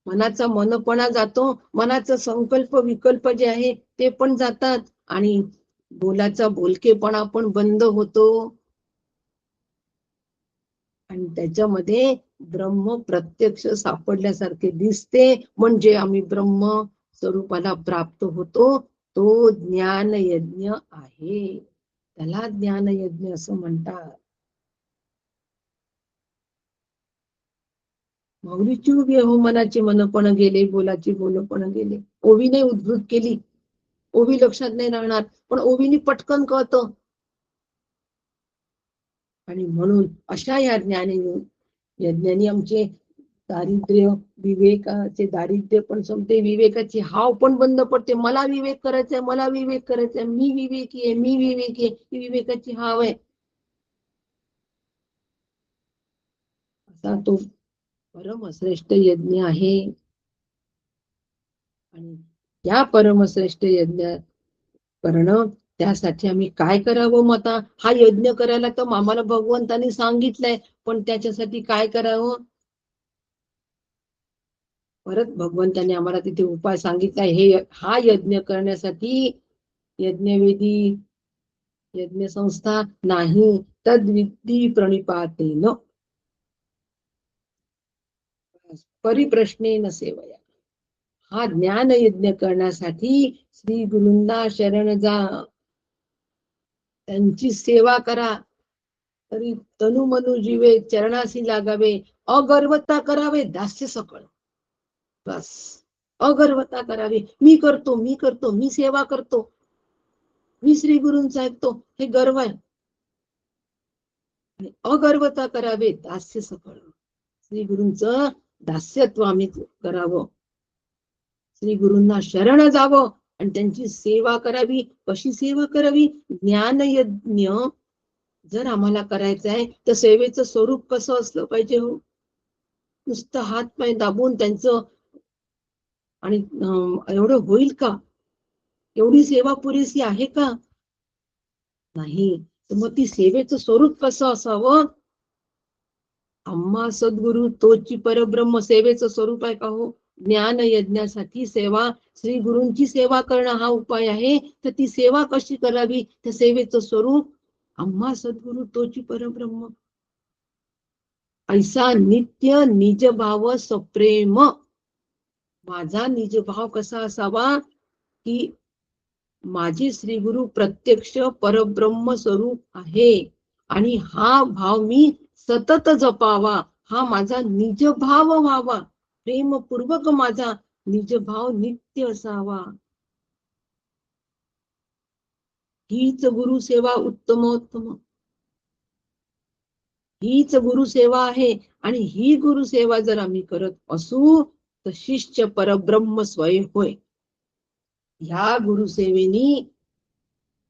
मनाचा मनपणा जातो, मनाचा संकल्प विकल्प जे आहे ते पण जातात, आणि बोलाचा बोलकेपणा पण बंद होतो. आणि त्याच्यामध्ये ब्रह्म प्रत्यक्ष सापडल्यासारखे दिसते. म्हणजे आम्ही ब्रह्म स्वरूपाला प्राप्त होतो. तो ज्ञान यज्ञ आहे, त्याला ज्ञान यज्ञ असं म्हणतात. माऊलीची उभी हो, मनाचे मनपण गेले, बोलाची बोलपण गेले. ओवीने उद्धृत केली, ओवी लक्षात नाही राहणार, पण ओवीने पटकन कळतं. आणि म्हणून अशा या ज्ञान यज्ञानी आमचे दारिद्र्य, विवेकाचे दारिद्र्य पण संपते, विवेकाची हाव पण बंद पडते. मला विवेक करायचंय, मला विवेक करायचंय, मी विवेकी आहे, मी विवेकी आहे, ही विवेकाची हाव आहे. असा तो परमश्रेष्ठ यज्ञ आहे. आणि त्या परमश्रेष्ठ यज्ञ करणं, त्यासाठी आम्ही काय करावं? मग आता हा यज्ञ करायला तर आम्हाला भगवंतानी सांगितलंय, पण त्याच्यासाठी काय करावं? परत भगवंताने आम्हाला तिथे उपाय सांगितलाय. हे हा यज्ञ करण्यासाठी यज्ञवेदी, यज्ञ संस्था नाही, तद्विधी प्रणिपातेन परिप्रश्नेन सेवया. हा ज्ञान यज्ञ करण्यासाठी श्री गुरूंना शरण जा, त्यांची सेवा करा. तरी तनु मनु जीवे चरणाशी लागावे, अगर्वता करावे दास्य सकळ. बस, अगर्वता करावी. मी करतो, मी करतो, मी सेवा करतो, मी श्री गुरूंचा ऐकतो, हे गर्व आहे. आणि अगर्वता करावे दास्य सकळ. श्री गुरूंचं दास्यत्व आम्ही करावं, श्री गुरूंना शरण जावं आणि त्यांची सेवा करावी. कशी सेवा करावी? ज्ञान यज्ञ जर आम्हाला करायचं आहे तर सेवेचं स्वरूप कसं असलं पाहिजे? हो, नुसतं हात पाय दाबून त्यांचं आणि एवढं होईल का? एवढी सेवा पुरेशी आहे का? नाही. तर मग ती सेवेचं स्वरूप कसं असावं? आम्हा सद्गुरु तोची परब्रह्म सेवेचं स्वरूप आहे का? हो, ज्ञान यज्ञासाठी सेवा, श्री गुरूंची सेवा करणं हा उपाय आहे. तर ती सेवा कशी करावी? त्या सेवेचं स्वरूप आम्हा सद्गुरु तोची परब्रह्म, ऐसा नित्य निज भाव सप्रेम. माझा निज भाव कसा असावा? की माझे श्री गुरु प्रत्यक्ष परब्रह्म स्वरूप आहे, आणि हा भाव मी सतत जपावा, हा माझा निज भाव व्हावा, प्रेमपूर्वक माझा निज भाव नित्य असावा. हीच गुरु सेवा उत्तमोत्तम, हीच गुरु सेवा आहे. आणि ही गुरु सेवा जर आम्ही करत असू तर शिष्य परब्रह्म स्वयं होय. ह्या गुरुसेवेनी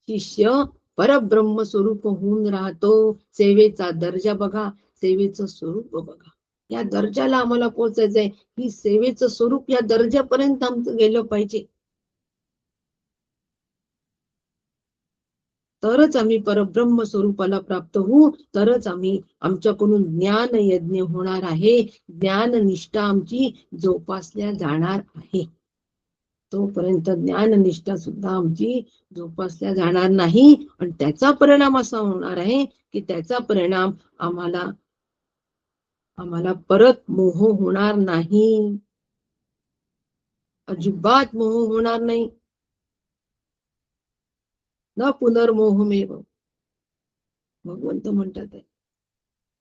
शिष्य परब्रह्म स्वरूप होऊन राहतो. सेवेचा दर्जा बघा, सेवेचं स्वरूप बघा. या दर्जाला आम्हाला पोहोचायचंय. ही सेवेचं स्वरूप या दर्जापर्यंत आमचं गेलं पाहिजे. तरच आम्ही परब्रह्म स्वरूपाला प्राप्त होऊ, तरच आमच्याकडून ज्ञान यज्ञ होणार आहे, ज्ञान निष्ठा आमची जोपासल्या जाणार आहे. तोपर्यंत ज्ञान निष्ठा सुद्धा आमची जोपासल्या जाणार नाही. आणि त्याचा परिणाम असा होणार आहे की त्याचा परिणाम आम्हाला परत मोह होणार नाही, अजिबात मोह होणार नाही. न पुनर्मोहमेव भगवंत म्हणतात आहे.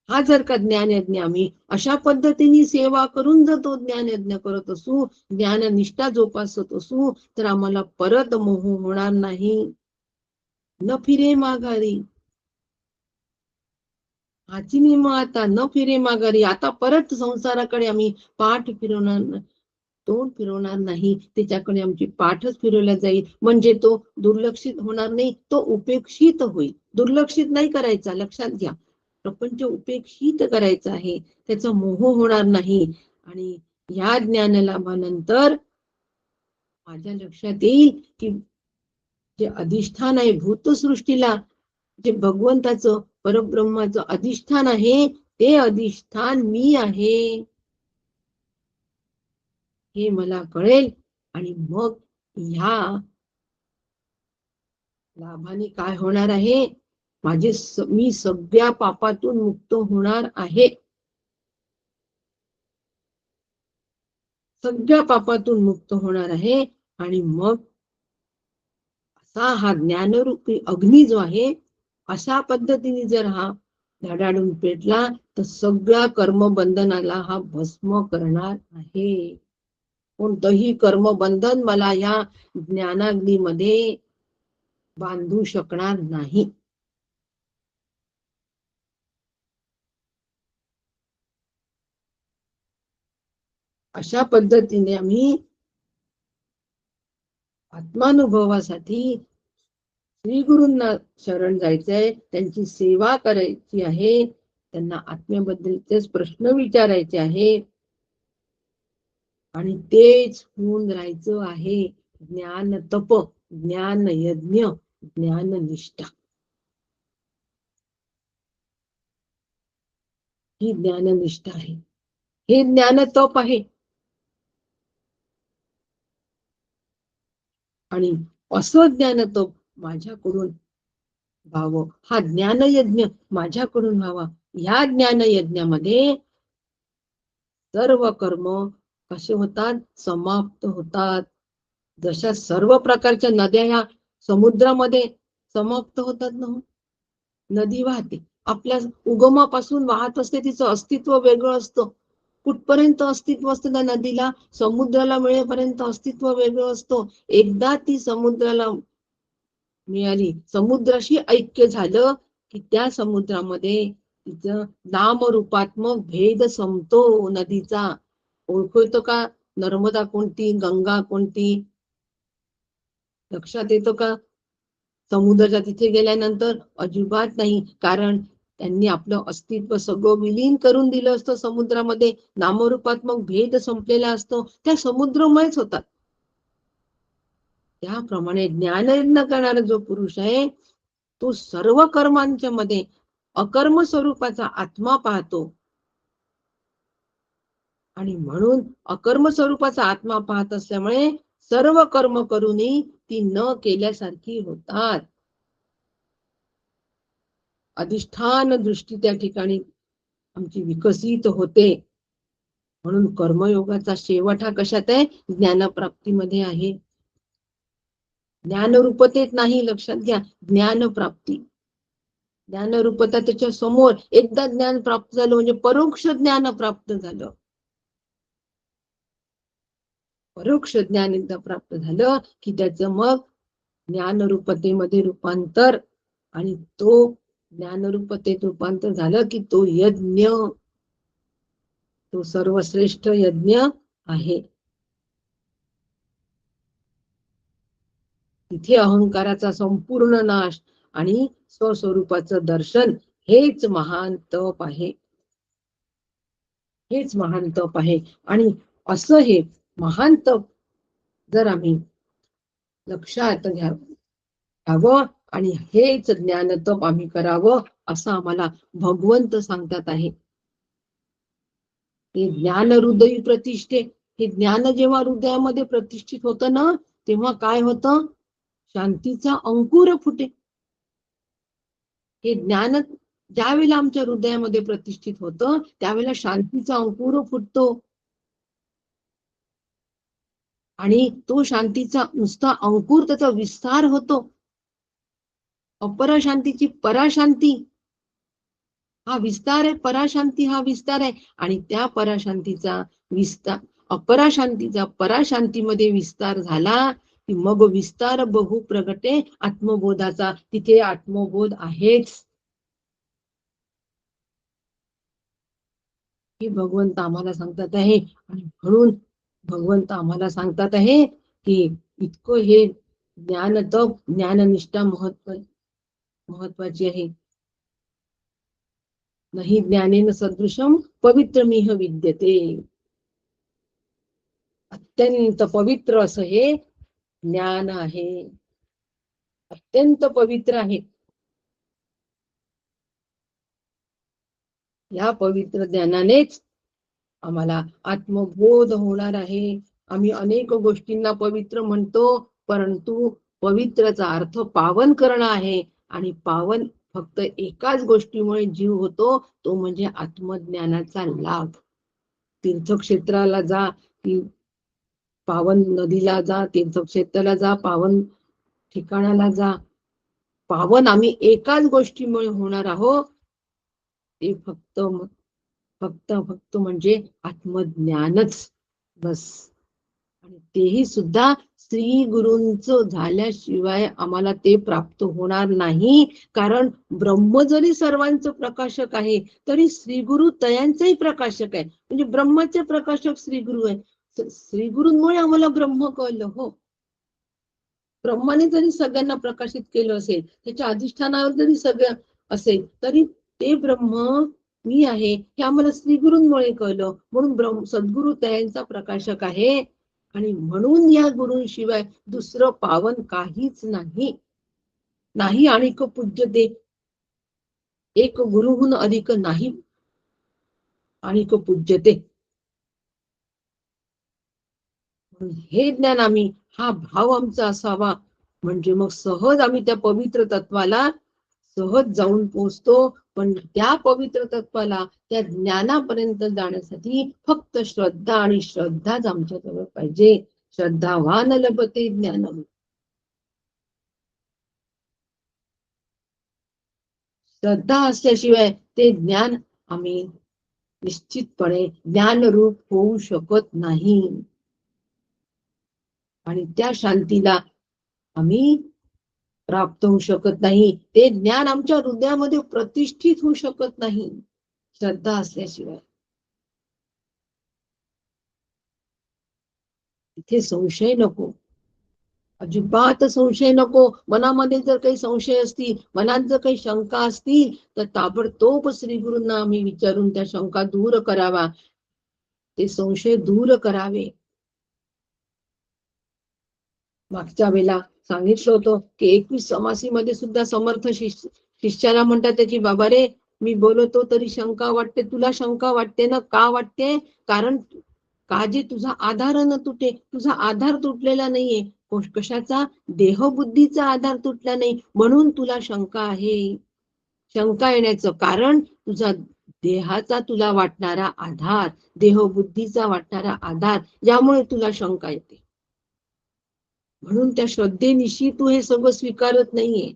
हा जर का ज्ञान यज्ञ आम्ही अशा पद्धतीने सेवा करून जर तो ज्ञान यज्ञ करत असू, ज्ञान निष्ठा जोपासत असू, तर आम्हाला परत मोह होणार नाही. न फिरे माघारी, हाची नियम आता न फिरे माघारी. आता परत संसाराकडे आम्ही पाठ फिरवणार, तोंड फिरवणार नाही, त्याच्याकडे आमची पाठच फिरवल्या जाईल. म्हणजे तो दुर्लक्षित होणार नाही, तो उपेक्षित होईल. दुर्लक्षित नाही करायचा, लक्षात घ्या. प्रपंच उपेक्षित करायचा आहे, त्याचा मोह होणार नाही. आणि या ज्ञान लाभानंतर माझ्या लक्षात येईल की जे अधिष्ठान आहे भूतसृष्टीला, जे भगवंताचं परब्रह्माचं अधिष्ठान आहे, ते अधिष्ठान मी आहे हे मला कळेल. आणि मग ह्या लाभाने काय होणार आहे, मी सगळ्या पापातून मुक्त होणार आहे. सगळ्या पापातून मुक्त होणार आहे. आणि मग असा हा ज्ञानरूपी अग्नी जो आहे, अशा पद्धतीने जर हा धडाडून पेटला तर सगळ्या कर्मबंधनाला हा भस्म करणार आहे. कोणतंही कर्मबंधन मला या ज्ञानाग्नीमध्ये बांधू शकणार नाही. अशा पद्धतीने आम्ही आत्मानुभवासाठी श्री गुरूंना शरण जायचंय, त्यांची सेवा करायची आहे, त्यांना आत्म्याबद्दलचेच प्रश्न विचारायचे आहे. आणि तेच होऊन राहायचं आहे ज्ञान तप, ज्ञान यज्ञ, ज्ञान निष्ठा. ही ज्ञान निष्ठा आहे, हे ज्ञान तप आहे. आणि असं ज्ञान तप माझ्याकडून व्हावं, हा ज्ञान यज्ञ माझ्याकडून व्हावा. ह्या ज्ञान यज्ञामध्ये सर्व कर्म कसे होतात, समाप्त होतात. जशा सर्व प्रकारच्या नद्या ह्या समुद्रामध्ये समाप्त होतात ना. नदी वाहते, आपल्या उगमापासून वाहत असते, तिचं अस्तित्व वेगळं असतं. कुठपर्यंत अस्तित्व असतं त्या नदीला, समुद्राला मिळेपर्यंत अस्तित्व वेगळं असतं. एकदा ती समुद्राला मिळाली, समुद्राशी ऐक्य झालं की त्या समुद्रामध्ये तिचं नामरूपात्मक भेद संपतो नदीचा. ओळखतो का नर्मदा कोणती, गंगा कोणती, लक्षात येतो का? समुद्राच्या तिथे गेल्यानंतर अजिबात नाही, कारण त्यांनी आपलं अस्तित्व सगळं विलीन करून दिलं असतं समुद्रामध्ये. नामरूपात्मक भेद संपलेला असतो, त्या समुद्रमयच होतात. त्याप्रमाणे ज्ञानयज्ञ करणारा जो पुरुष आहे, तो सर्व कर्मांच्या मध्ये अकर्म स्वरूपाचा आत्मा पाहतो. आणि म्हणून अकर्म स्वरूपाचा आत्मा पाहत असल्यामुळे सर्व कर्म करूनही ती न केल्यासारखी होतात. अधिष्ठान दृष्टी त्या ठिकाणी आमची विकसित होते. म्हणून कर्मयोगाचा शेवट हा कशात आहे, ज्ञानप्राप्तीमध्ये आहे. ज्ञानरूपतेत नाही, लक्षात घ्या, ज्ञानप्राप्ती. ज्ञानरूपता त्याच्या समोर. एकदा ज्ञान प्राप्त झालं म्हणजे परोक्ष ज्ञान प्राप्त झालं. परोक्ष ज्ञान एकदा प्राप्त झालं की त्याचं मग ज्ञानरूपतेमध्ये रूपांतर. आणि तो ज्ञानरूपतेत रूपांतर झालं की तो यज्ञ, तो सर्वश्रेष्ठ यज्ञ आहे. तिथे अहंकाराचा संपूर्ण नाश आणि स्वस्वरूपाचं दर्शन, हेच महान तप आहे. हेच महान तप आहे. आणि असं हे महान तप जर आम्ही लक्षात घ्यावं आणि हेच ज्ञानतप आम्ही करावं असं आम्हाला भगवंत सांगतात आहे. हे ज्ञान हृदयी प्रतिष्ठे, हे ज्ञान जेव्हा हृदयामध्ये प्रतिष्ठित होतं ना, तेव्हा काय होतं? शांतीचा अंकुर फुटे. हे ज्ञान ज्या वेळेला आमच्या हृदयामध्ये प्रतिष्ठित होतं, त्यावेळेला शांतीचा अंकुर फुटतो. आणि तो शांतीचा नुसता अंकुर, त्याचा विस्तार होतो. अपराशांतीची पराशांती हा विस्तार आहे, पराशांती हा विस्तार आहे. आणि त्या पराशांतीचा विस्तार, अपराशांतीचा पराशांतीमध्ये विस्तार झाला की मग विस्तार बहु प्रगटे आत्मबोधाचा. तिथे आत्मबोध आहेच. हे भगवंत आम्हाला सांगतात आहे. आणि म्हणून भगवंत आम्हाला सांगतात आहे की इतकं हे ज्ञान तप, ज्ञाननिष्ठा महत्वाची आहे. नाही ज्ञानेन सदृशम पवित्रमिह विद्यते. अत्यंत पवित्र असं हे ज्ञान आहे. अत्यंत पवित्र आहे. या पवित्र ज्ञानानेच आम्हाला आत्मबोध होणार आहे. आम्ही अनेक गोष्टींना पवित्र म्हणतो, परंतु पवित्रचा अर्थ पावन करणं आहे. आणि पावन फक्त एकाच गोष्टीमुळे जीव होतो, तो म्हणजे आत्मज्ञानाचा लाभ. तीर्थक्षेत्राला जा की पावन नदीला जा, तीर्थक्षेत्राला जा, पावन ठिकाणाला जा, पावन आम्ही एकाच गोष्टीमुळे होणार आहोत, ते फक्त फक्त फक्त म्हणजे आत्मज्ञानच, बस. आणि तेही सुद्धा श्री गुरूंचं झाल्याशिवाय आम्हाला ते प्राप्त होणार नाही. कारण ब्रह्म जरी सर्वांचं प्रकाशक आहे, तरी श्री गुरु तयांचंही प्रकाशक आहे. म्हणजे ब्रह्माचे प्रकाशक श्री गुरु आहे. श्री गुरूंमुळे आम्हाला ब्रह्म कळलं. हो, ब्रह्माने जरी सगळ्यांना प्रकाशित केलं असेल, त्याच्या अधिष्ठानावर जरी सगळं असेल, तरी ते ब्रह्म मी आहे हे आम्हाला श्री गुरूंमुळे कळलं. म्हणून सद्गुरु तयांचा प्रकाशक आहे. आणि म्हणून या गुरूंशिवाय दुसरं पावन काहीच नाही. नाही आणिक पूज्य ते, एक गुरुहून अधिक नाही आणिक पूज्य ते. हे ज्ञान आम्ही, हा भाव आमचा असावा, म्हणजे मग सहज आम्ही त्या पवित्र तत्वाला सहज जाऊन पोहोचतो. पण त्या पवित्र तत्वाला, त्या ज्ञानापर्यंत जाण्यासाठी फक्त श्रद्धा आणि श्रद्धाच आमच्याजवळ पाहिजे. श्रद्धावान लभते ज्ञानम. श्रद्धा असल्याशिवाय ते ज्ञान आम्ही निश्चितपणे ज्ञानरूप होऊ शकत नाही. आणि त्या शांतीला आम्ही प्राप्त होऊ शकत नाही. ते ज्ञान आमच्या हृदयामध्ये प्रतिष्ठित होऊ शकत नाही श्रद्धा असल्याशिवाय. इथे संशय नको, अजिबात संशय नको. मनामध्ये जर काही संशय असतील, मनात जर काही शंका असतील, तर ताबडतोब श्री गुरूंना आम्ही विचारून त्या शंका दूर करावा, ते संशय दूर करावे. मागच्या वेळेला सांगितलं होतं की 21 समासीमध्ये सुद्धा समर्थ शिष्याला म्हणतात की बाबा रे, मी बोलतो तरी शंका वाटते, तुला शंका वाटते ना? का वाटते? कारण काळजी तुझा आधार न तुटे. तुझा आधार तुटलेला नाहीये. कशाचा? देहबुद्धीचा आधार तुटला नाही, म्हणून तुला शंका आहे. शंका येण्याचं कारण तुझा देहाचा तुला वाटणारा आधार, देहबुद्धीचा वाटणारा आधार, यामुळे तुला शंका येते. म्हणून त्या श्रद्धेनिशी तू हे सगळं स्वीकारत नाहीये,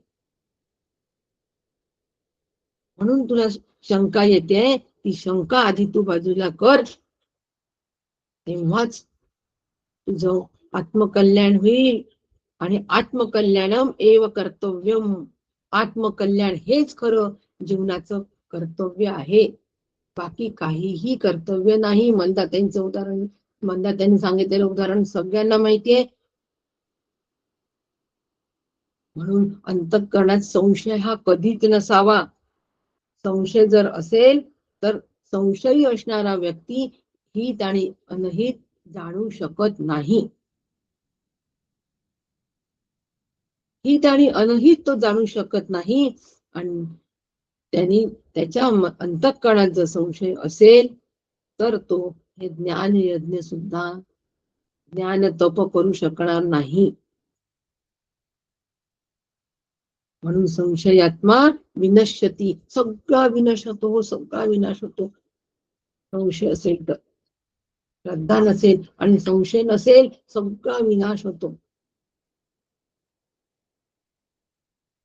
म्हणून तुला शंका येते. ती शंका आधी तू बाजूला कर, तेव्हाच तुझं आत्मकल्याण होईल. आणि आत्मकल्याणम एव कर्तव्यम. आत्मकल्याण हेच खरं जीवनाचं कर्तव्य आहे. बाकी काहीही कर्तव्य नाही. मंदाताईंचं उदाहरण, मंदाताईंनी सांगितलेलं उदाहरण सगळ्यांना माहितीये. म्हणून अंतःकरणात संशय हा कधीच नसावा. संशय जर असेल तर संशयी असणारा व्यक्ती हित आणि अनहित जाणू शकत नाही. हित आणि अनहित तो जाणू शकत नाही. आणि त्यांनी त्याच्या अंतःकरणात जर संशय असेल तर तो हे ज्ञान यज्ञ सुद्धा ज्ञान तप करू शकणार नाही. म्हणून संशयात्मा विनश्यती, सगळा विनाश होतो, सगळा विनाश होतो. संशय असेल तर, श्रद्धा नसेल आणि संशय नसेल, सगळा विनाश होतो.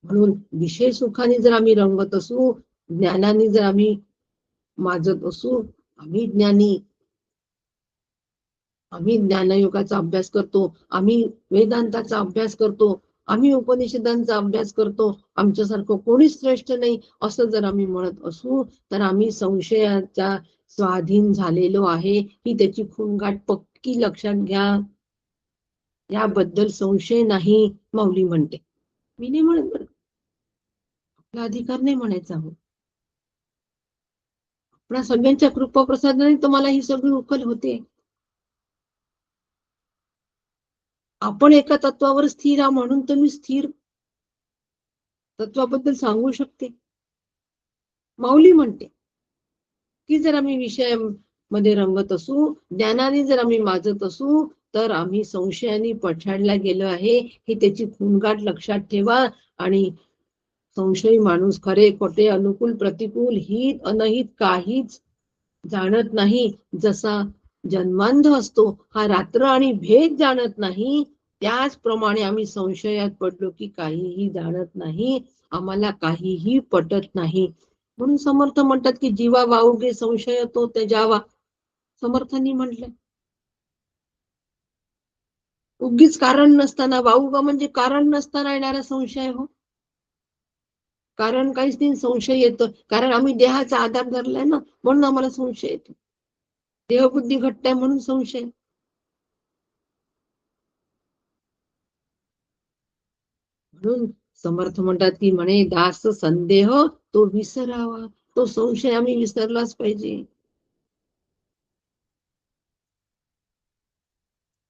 म्हणून विषय सुखाने जर आम्ही रंगत असू, ज्ञानाने जर आम्ही माजत असू, आम्ही ज्ञानी, आम्ही ज्ञानयोगाचा अभ्यास करतो, आम्ही वेदांताचा अभ्यास करतो, आम्ही उपनिषदांचा अभ्यास करतो, आमच्यासारखं कोणीच श्रेष्ठ नाही असं जर आम्ही म्हणत असू, तर आम्ही संशयाच्या स्वाधीन झालेलो आहे ही त्याची खूणगाठ पक्की लक्षात घ्या. याबद्दल संशय नाही, माऊली म्हणते. मी नाही म्हणत बरं, आपला अधिकार नाही म्हणायचा हो. आपल्या सगळ्यांच्या कृपा प्रसादाने तुम्हाला ही सगळी उकल होते. आपण एका तत्वावर स्थिर आहात म्हणून तुम्ही स्थिर तत्वाबद्दल सांगू शकते. माऊली म्हणते की जर आम्ही विषयामध्ये रंगत असू, ज्ञानाने जर आम्ही माजत असू, तर आम्ही संशयाने पछाडला गेलो आहे ही त्याची खूणगाठ लक्षात ठेवा. आणि संशयी माणूस खरे खोटे अनुकूल प्रतिकूल हित अनहित काहीच जाणत नाही. जसा जन्मांध असतो हा रात्र आणि भेद जाणत नाही, त्याचप्रमाणे आम्ही संशयात पडलो की काहीही जाणत नाही, आम्हाला काहीही पटत नाही. म्हणून समर्थ म्हणतात की जीवा वाऊगे संशय तो त्याजावा. समर्थांनी म्हटलं उगीच कारण नसताना वाऊगा म्हणजे कारण नसताना येणारा संशय हो. कारण काहीच नाही, संशय येतो कारण आम्ही देहाचा आधार धरलाय ना, म्हणून आम्हाला संशय येतो. देहबुद्धी घट्ट आहे म्हणून संशय. म्हणून समर्थ म्हणतात की म्हणे दास संदेह तो विसरावा. तो संशय आम्ही विसरलाच पाहिजे.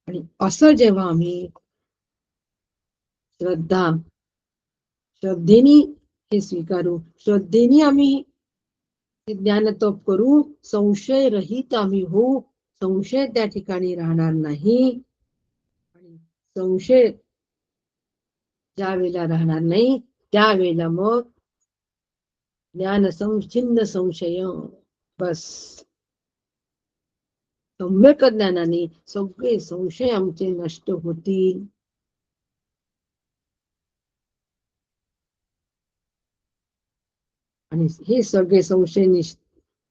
आणि असं जेव्हा आम्ही श्रद्धेने हे स्वीकारू, श्रद्धेने आम्ही ज्ञान तप करू, संशय रहित आम्ही होऊ, संशय त्या ठिकाणी राहणार नाही. आणि संशय ज्या वेळेला राहणार नाही त्यावेळेला मग ज्ञान संचिन्न संशय, बस सम्यक ज्ञानाने सगळे संशय आमचे नष्ट होतील. आणि हे सगळे संशय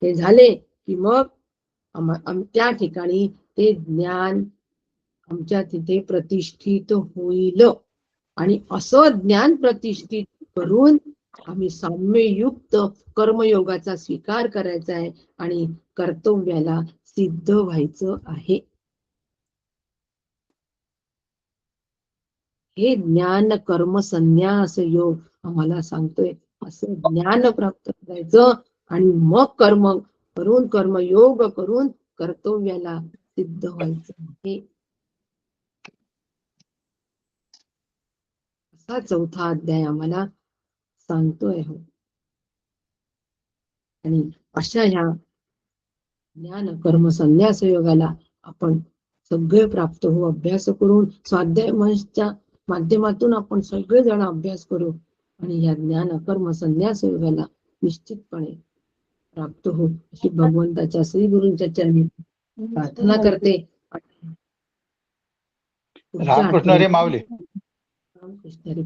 हे झाले की मग त्या ठिकाणी ते ज्ञान आमच्या तिथे प्रतिष्ठित होईल. आणि असं ज्ञान प्रतिष्ठित करून आम्ही साम्ययुक्त कर्मयोगाचा स्वीकार करायचा आहे आणि कर्तव्याला सिद्ध व्हायचं आहे. हे ज्ञान कर्म संन्यास योग आम्हाला सांगतोय. असं ज्ञान प्राप्त करायचं आणि मग कर्म करून कर्मयोग करून कर्तव्याला सिद्ध व्हायचं आहे. असा चौथा अध्याय आम्हाला सांगतोय हो. आणि अशा ह्या ज्ञान कर्म संन्यास योगाला आपण सगळे प्राप्त होऊ. अभ्यास करून स्वाध्याय मंचच्या माध्यमातून आपण सगळेजण अभ्यास करू आणि या ज्ञान कर्म संन्यास योगाला निश्चितपणे प्राप्त होऊ अशी भगवंताच्या श्री गुरूंच्या चरणी प्रार्थना करते.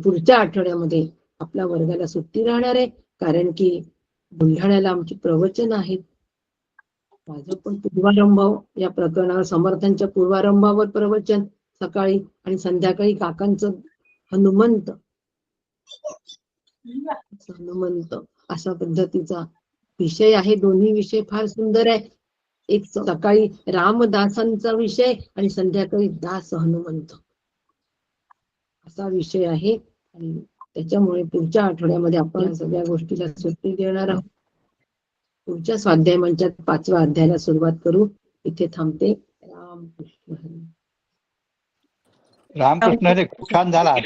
पुढच्या आठवड्यामध्ये आपल्या वर्गाला सुट्टी राहणार आहे कारण की बुलढाण्याला आमची प्रवचन आहेत. माझं पण पूर्वारंभ या प्रकरणावर समर्थांच्या पूर्वारंभावर प्रवचन सकाळी आणि संध्याकाळी काकांचं हनुमंत अशा पद्धतीचा विषय आहे. दोन्ही विषय फार सुंदर आहे. एक सकाळी रामदासांचा विषय आणि संध्याकाळी दास हनुमंत असा विषय आहे. आणि त्याच्यामुळे पुढच्या आठवड्यामध्ये आपण सगळ्या गोष्टीला सुट्टी देणार आहोत. पुढच्या स्वाध्याय मंचात 5व्या अध्यायाला सुरुवात करू. इथे थांबते. रामकृष्ण हरी. रामकृष्ण हरी. खूप छान झाला आज.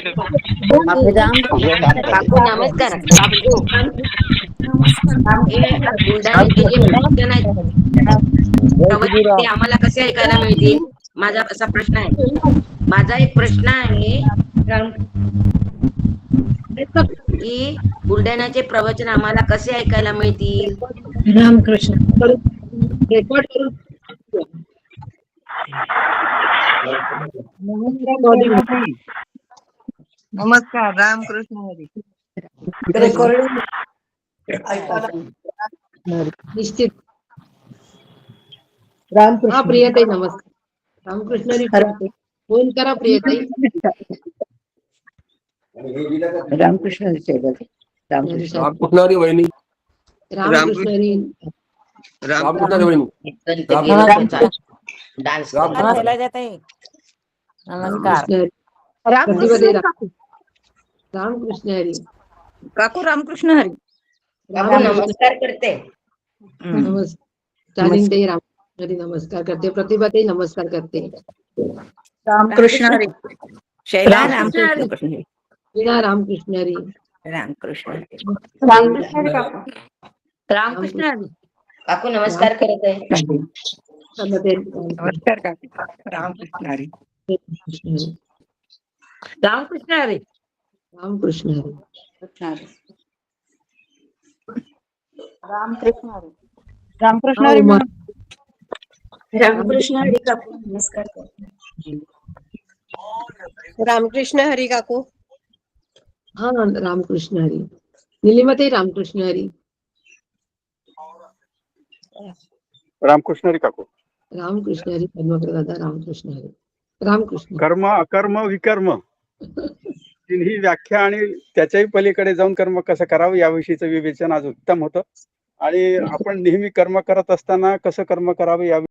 काकू नमस्कार. काकू हे बुलढाण्याचे जे प्रवचन आहेत प्रवचन ते आम्हाला कसे ऐकायला मिळतील? माझा असा प्रश्न आहे. माझा एक प्रश्न आहे की बुलढाण्याचे प्रवचन आम्हाला कसे ऐकायला मिळतील? रामकृष्ण रेकॉर्ड करून नमस्कार. रामकृष्ण हरी. निश्चित. हा प्रियताई नमस्कार. रामकृष्ण हरी. फोन करा प्रियताई. रामकृष्ण रामकृष्ण हरी वहिनी. रामकृष्ण हरी. रामकृष्ण हरी वहिनी. डान्स नमस्कार. रामकृष्ण हरी. काकू रामकृष्ण हरी. नमस्कार करते. नमस्कार. चालिंताई रामकृष्ण हरी नमस्कार करते. प्रतिभाताई नमस्कार करते. रामकृष्ण हरी. शैला रामकृष्ण हरी. वीणा रामकृष्ण हरी. रामकृष्ण हरी. रामकृष्ण हरी काकू. रामकृष्ण हरी. काकू नमस्कार करत आहे. नमस्कार काकू. रामकृष्ण हरी. रामकृष्ण हरी. रामकृष्ण हरी. रामकृष्ण हरी. रामकृष्ण हरी. रामकृष्ण हरी काकू नमस्कार करते. रामकृष्ण हरी काकू. हा रामकृष्ण हरी. निलिमाताई रामकृष्ण हरी. रामकृष्ण हरी काकू. रामकृष्ण हरी. पद्माकर दादा रामकृष्ण हरी. रामकृष्ण. कर्म अकर्म विकर्म ही व्याख्या आणि त्याच्याही पलीकडे जाऊन कर्म कसं करावं याविषयीचं विवेचन आज उत्तम होतं. आणि आपण नेहमी कर्म करत असताना कसं कर्म करावं या